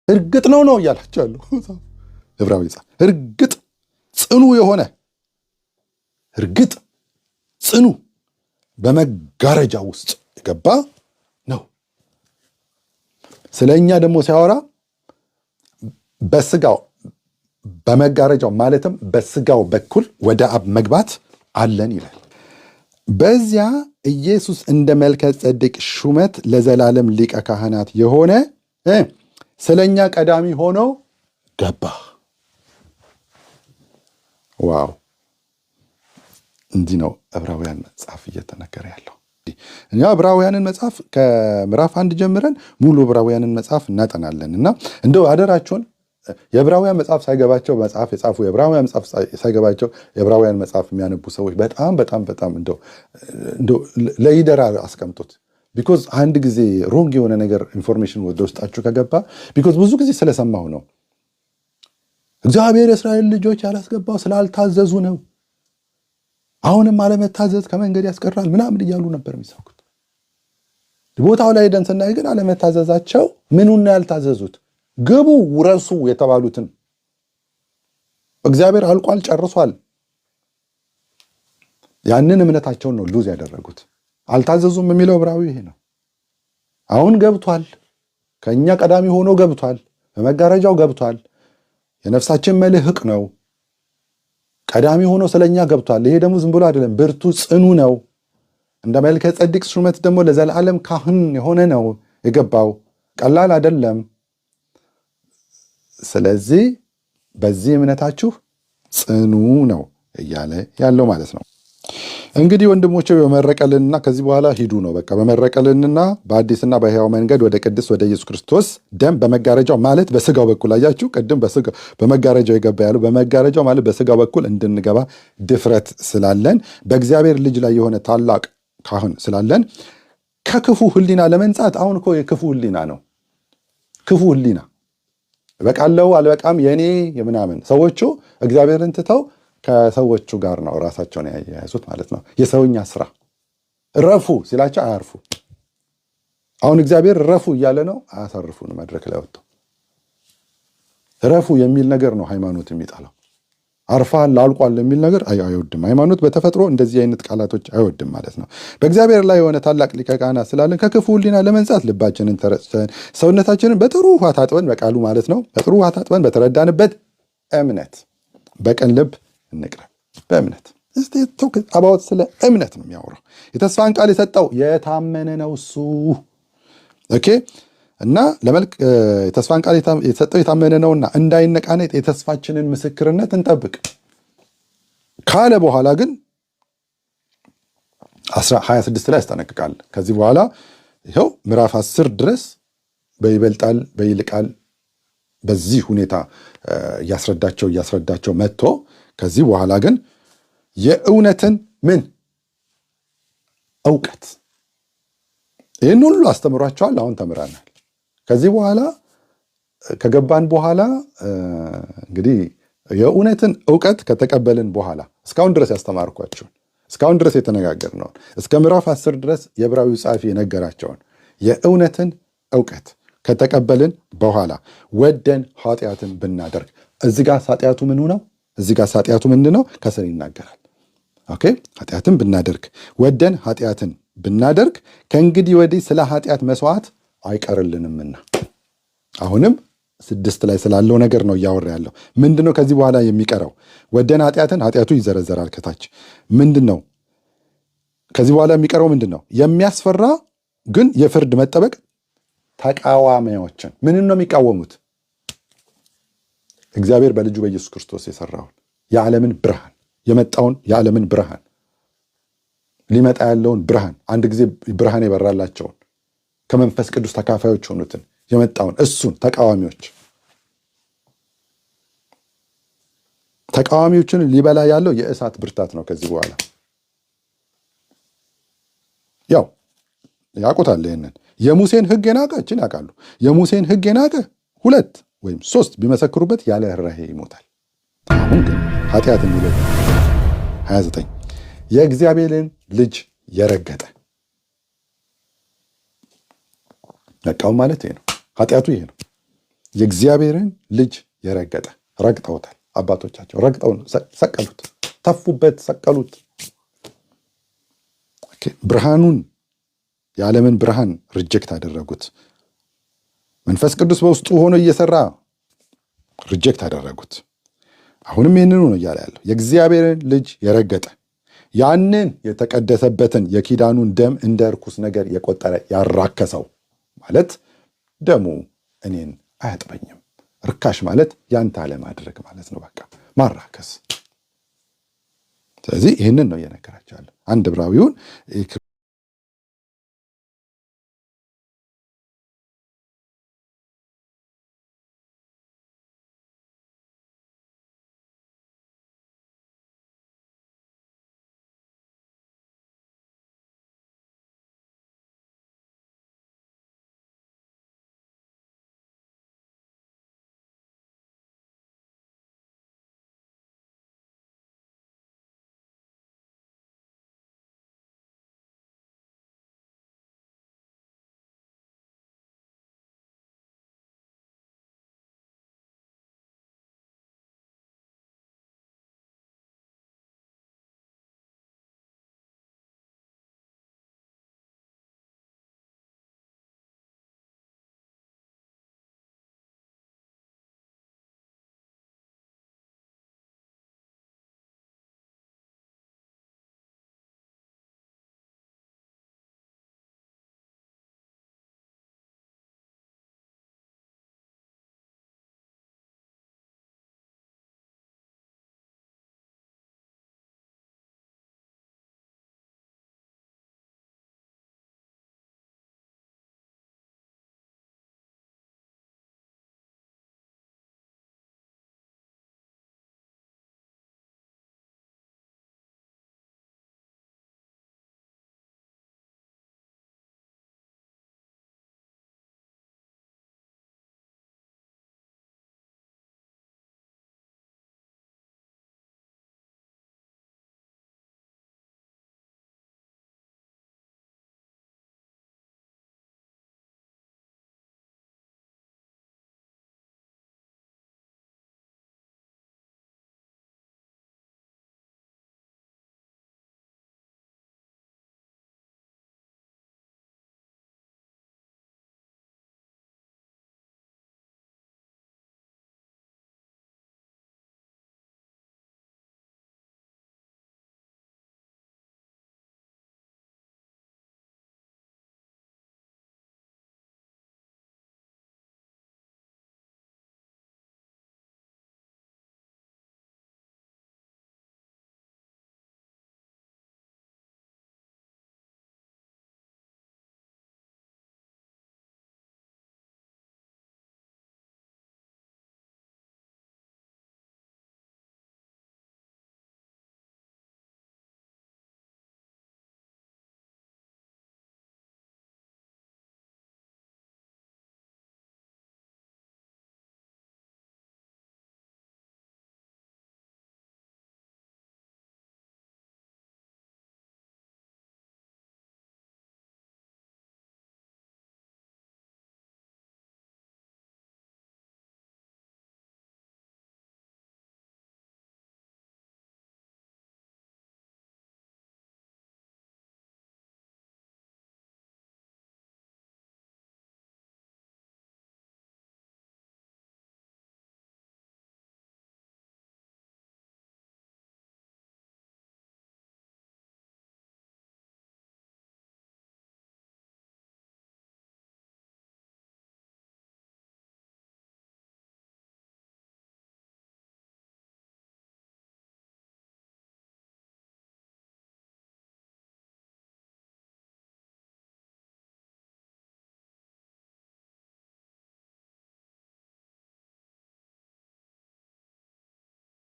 እርግጥ ነው እያላቸው ያለው ዕብራዊ ጻፍ። እርግጥ ጽኑ የሆነ እርግጥ ጽኑ በመጋረጃ ውስጥ የገባ ነው። ስለኛ ደግሞ ሲያወራ በስጋው በመጋረጃው ማለትም በስጋው በኩል ወደ አብ መግባት አለን ይላል። በዚያ ኢየሱስ እንደ መልከ ጼዴቅ ሹመት ለዘላለም ሊቀ ካህናት የሆነ ስለኛ ቀዳሚ ሆኖ ገባ። ዋው! እንዲህ ነው ዕብራውያን መጽሐፍ እየተነገረ ያለው። እኛ ዕብራውያንን መጽሐፍ ከምዕራፍ 1 ጀምረን ሙሉ ዕብራውያንን መጽሐፍ እናጠናለን እና እንደው አደራችሁን የዕብራውያን መጽሐፍ ሳይገባቸው መጽሐፍ የጻፉ የዕብራውያን መጽሐፍ ሳይገባቸው የዕብራውያን መጽሐፍ የሚያነቡ ሰዎች በጣም በጣም በጣም እንደው ለይደራ አስቀምጡት። ቢኮዝ አንድ ጊዜ ሮንግ የሆነ ነገር ኢንፎርሜሽን ወደ ውስጣችሁ ከገባ ቢኮዝ ብዙ ጊዜ ስለሰማሁ ነው እግዚአብሔር የእስራኤል ልጆች ያላስገባው ስላልታዘዙ ነው፣ አሁንም አለመታዘዝ ከመንገድ ያስቀራል ምናምን እያሉ ነበር የሚሰብኩት። ቦታው ላይ ሄደን ስናይ ግን አለመታዘዛቸው ምኑን ነው ያልታዘዙት? ግቡ ውረሱ የተባሉትን እግዚአብሔር አልቋል ጨርሷል። ያንን እምነታቸውን ነው ሉዝ ያደረጉት። አልታዘዙም የሚለው ዕብራዊ ይሄ ነው። አሁን ገብቷል፣ ከኛ ቀዳሚ ሆኖ ገብቷል፣ በመጋረጃው ገብቷል። የነፍሳችን መልህቅ ነው፣ ቀዳሚ ሆኖ ስለኛ ገብቷል። ይሄ ደግሞ ዝም ብሎ አይደለም፣ ብርቱ ጽኑ ነው። እንደ መልከ ጼዴቅ ሹመት ደግሞ ለዘላለም ካህን የሆነ ነው የገባው፣ ቀላል አይደለም። ስለዚህ በዚህ እምነታችሁ ጽኑ ነው እያለ ያለው ማለት ነው። እንግዲህ ወንድሞቼ በመረቀልንና ከዚህ በኋላ ሂዱ ነው በቃ በመረቀልንና በአዲስና በሕያው መንገድ ወደ ቅድስ ወደ ኢየሱስ ክርስቶስ ደም በመጋረጃው ማለት በስጋው በኩል አያችሁ፣ ቅድም በመጋረጃው የገባ ያለው በመጋረጃው ማለት በስጋው በኩል እንድንገባ ድፍረት ስላለን በእግዚአብሔር ልጅ ላይ የሆነ ታላቅ ካህን ስላለን ከክፉ ሕሊና ለመንጻት። አሁን እኮ የክፉ ሕሊና ነው። ክፉ ሕሊና በቃለው አልበቃም የኔ የምናምን ሰዎቹ እግዚአብሔርን ትተው ከሰዎቹ ጋር ነው ራሳቸውን ያያዙት ማለት ነው። የሰውኛ ስራ ረፉ ሲላቸው አያርፉ። አሁን እግዚአብሔር ረፉ እያለ ነው፣ አያሳርፉን። መድረክ ላይ ወጥተው ረፉ የሚል ነገር ነው ሃይማኖት የሚጠላው። አርፋል አልቋል የሚል ነገር አይወድም ሃይማኖት። በተፈጥሮ እንደዚህ አይነት ቃላቶች አይወድም ማለት ነው። በእግዚአብሔር ላይ የሆነ ታላቅ ሊቀ ካህናት ስላለን ከክፉ ሕሊና ለመንጻት ልባችንን ተረጭተን ሰውነታችንን በጥሩ ውሃ ታጥበን በቃሉ ማለት ነው በጥሩ ውሃ ታጥበን በተረዳንበት እምነት በቅን ልብ እንቅረብ። በእምነት እስቲ አባውት ስለ እምነት ነው የሚያወራው። የተስፋን ቃል የሰጠው የታመነ ነው እሱ። ኦኬ እና ለመልክ የተስፋን ቃል የሰጠው የታመነ ነውና እንዳይነቃነቅ የተስፋችንን ምስክርነት እንጠብቅ ካለ በኋላ ግን 26 ላይ ያስጠነቅቃል። ከዚህ በኋላ ይኸው ምዕራፍ 10 ድረስ በይበልጣል በይልቃል በዚህ ሁኔታ እያስረዳቸው መጥቶ ከዚህ በኋላ ግን የእውነትን ምን እውቀት ይህን ሁሉ አስተምሯቸዋል። አሁን ተምራናል። ከዚህ በኋላ ከገባን በኋላ እንግዲህ የእውነትን እውቀት ከተቀበልን በኋላ እስካሁን ድረስ ያስተማርኳቸውን እስካሁን ድረስ የተነጋገርነውን እስከ ምዕራፍ 10 ድረስ የዕብራዊው ጸሐፊ የነገራቸውን የእውነትን እውቀት ከተቀበልን በኋላ ወደን ኃጢአትን ብናደርግ እዚህ ጋር ኃጢአቱ ምኑ ነው? እዚህ ጋር ኃጢአቱ ምንድን ነው? ከስር ይናገራል። ኦኬ ኃጢአትን ብናደርግ ወደን ኃጢአትን ብናደርግ ከእንግዲህ ወዲህ ስለ ኃጢአት መስዋዕት አይቀርልንምና። አሁንም 6 ላይ ስላለው ነገር ነው እያወራ ያለው። ምንድነው ከዚህ በኋላ የሚቀረው? ወደን ኃጢአትን ኃጢአቱ ይዘረዘራል ከታች። ምንድነው ከዚህ በኋላ የሚቀረው? ምንድነው የሚያስፈራ ግን የፍርድ መጠበቅ ተቃዋሚዎችን ምንን ነው የሚቃወሙት? እግዚአብሔር በልጁ በኢየሱስ ክርስቶስ የሰራውን የዓለምን ብርሃን የመጣውን የዓለምን ብርሃን ሊመጣ ያለውን ብርሃን አንድ ጊዜ ብርሃን የበራላቸውን ከመንፈስ ቅዱስ ተካፋዮች ሆኑትን የመጣውን እሱን ተቃዋሚዎችን ሊበላ ያለው የእሳት ብርታት ነው። ከዚህ በኋላ ያው ያውቁታል። ይሄንን የሙሴን ሕግ የናቀችን ያውቃሉ። የሙሴን ሕግ የናቀ 2 ወይም 3 ቢመሰክሩበት ያለ ርኅራኄ ይሞታል። አሁን ግን ኃጢአት የሚለው 29 የእግዚአብሔርን ልጅ የረገጠ መቃወም ማለት ይሄ ነው። ኃጢአቱ ይሄ ነው። የእግዚአብሔርን ልጅ የረገጠ ረግጠውታል። አባቶቻቸው ረግጠው ሰቀሉት፣ ተፉበት፣ ሰቀሉት። ብርሃኑን የዓለምን ብርሃን ሪጀክት አደረጉት። መንፈስ ቅዱስ በውስጡ ሆኖ እየሰራ ሪጀክት አደረጉት። አሁንም ይህንኑ ነው እያለ ያለው። የእግዚአብሔርን ልጅ የረገጠ ያንን የተቀደሰበትን የኪዳኑን ደም እንደ ርኩስ ነገር የቆጠረ ያራከሰው ማለት ደሙ እኔን አያጥበኝም። ርካሽ ማለት ያንተ አለማድረግ ማለት ነው። በቃ ማራከስ። ስለዚህ ይህንን ነው እየነገራቸው ያለው። አንድ ዕብራዊውን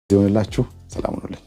ይሆንላችሁ። ሰላም ሁኑልኝ።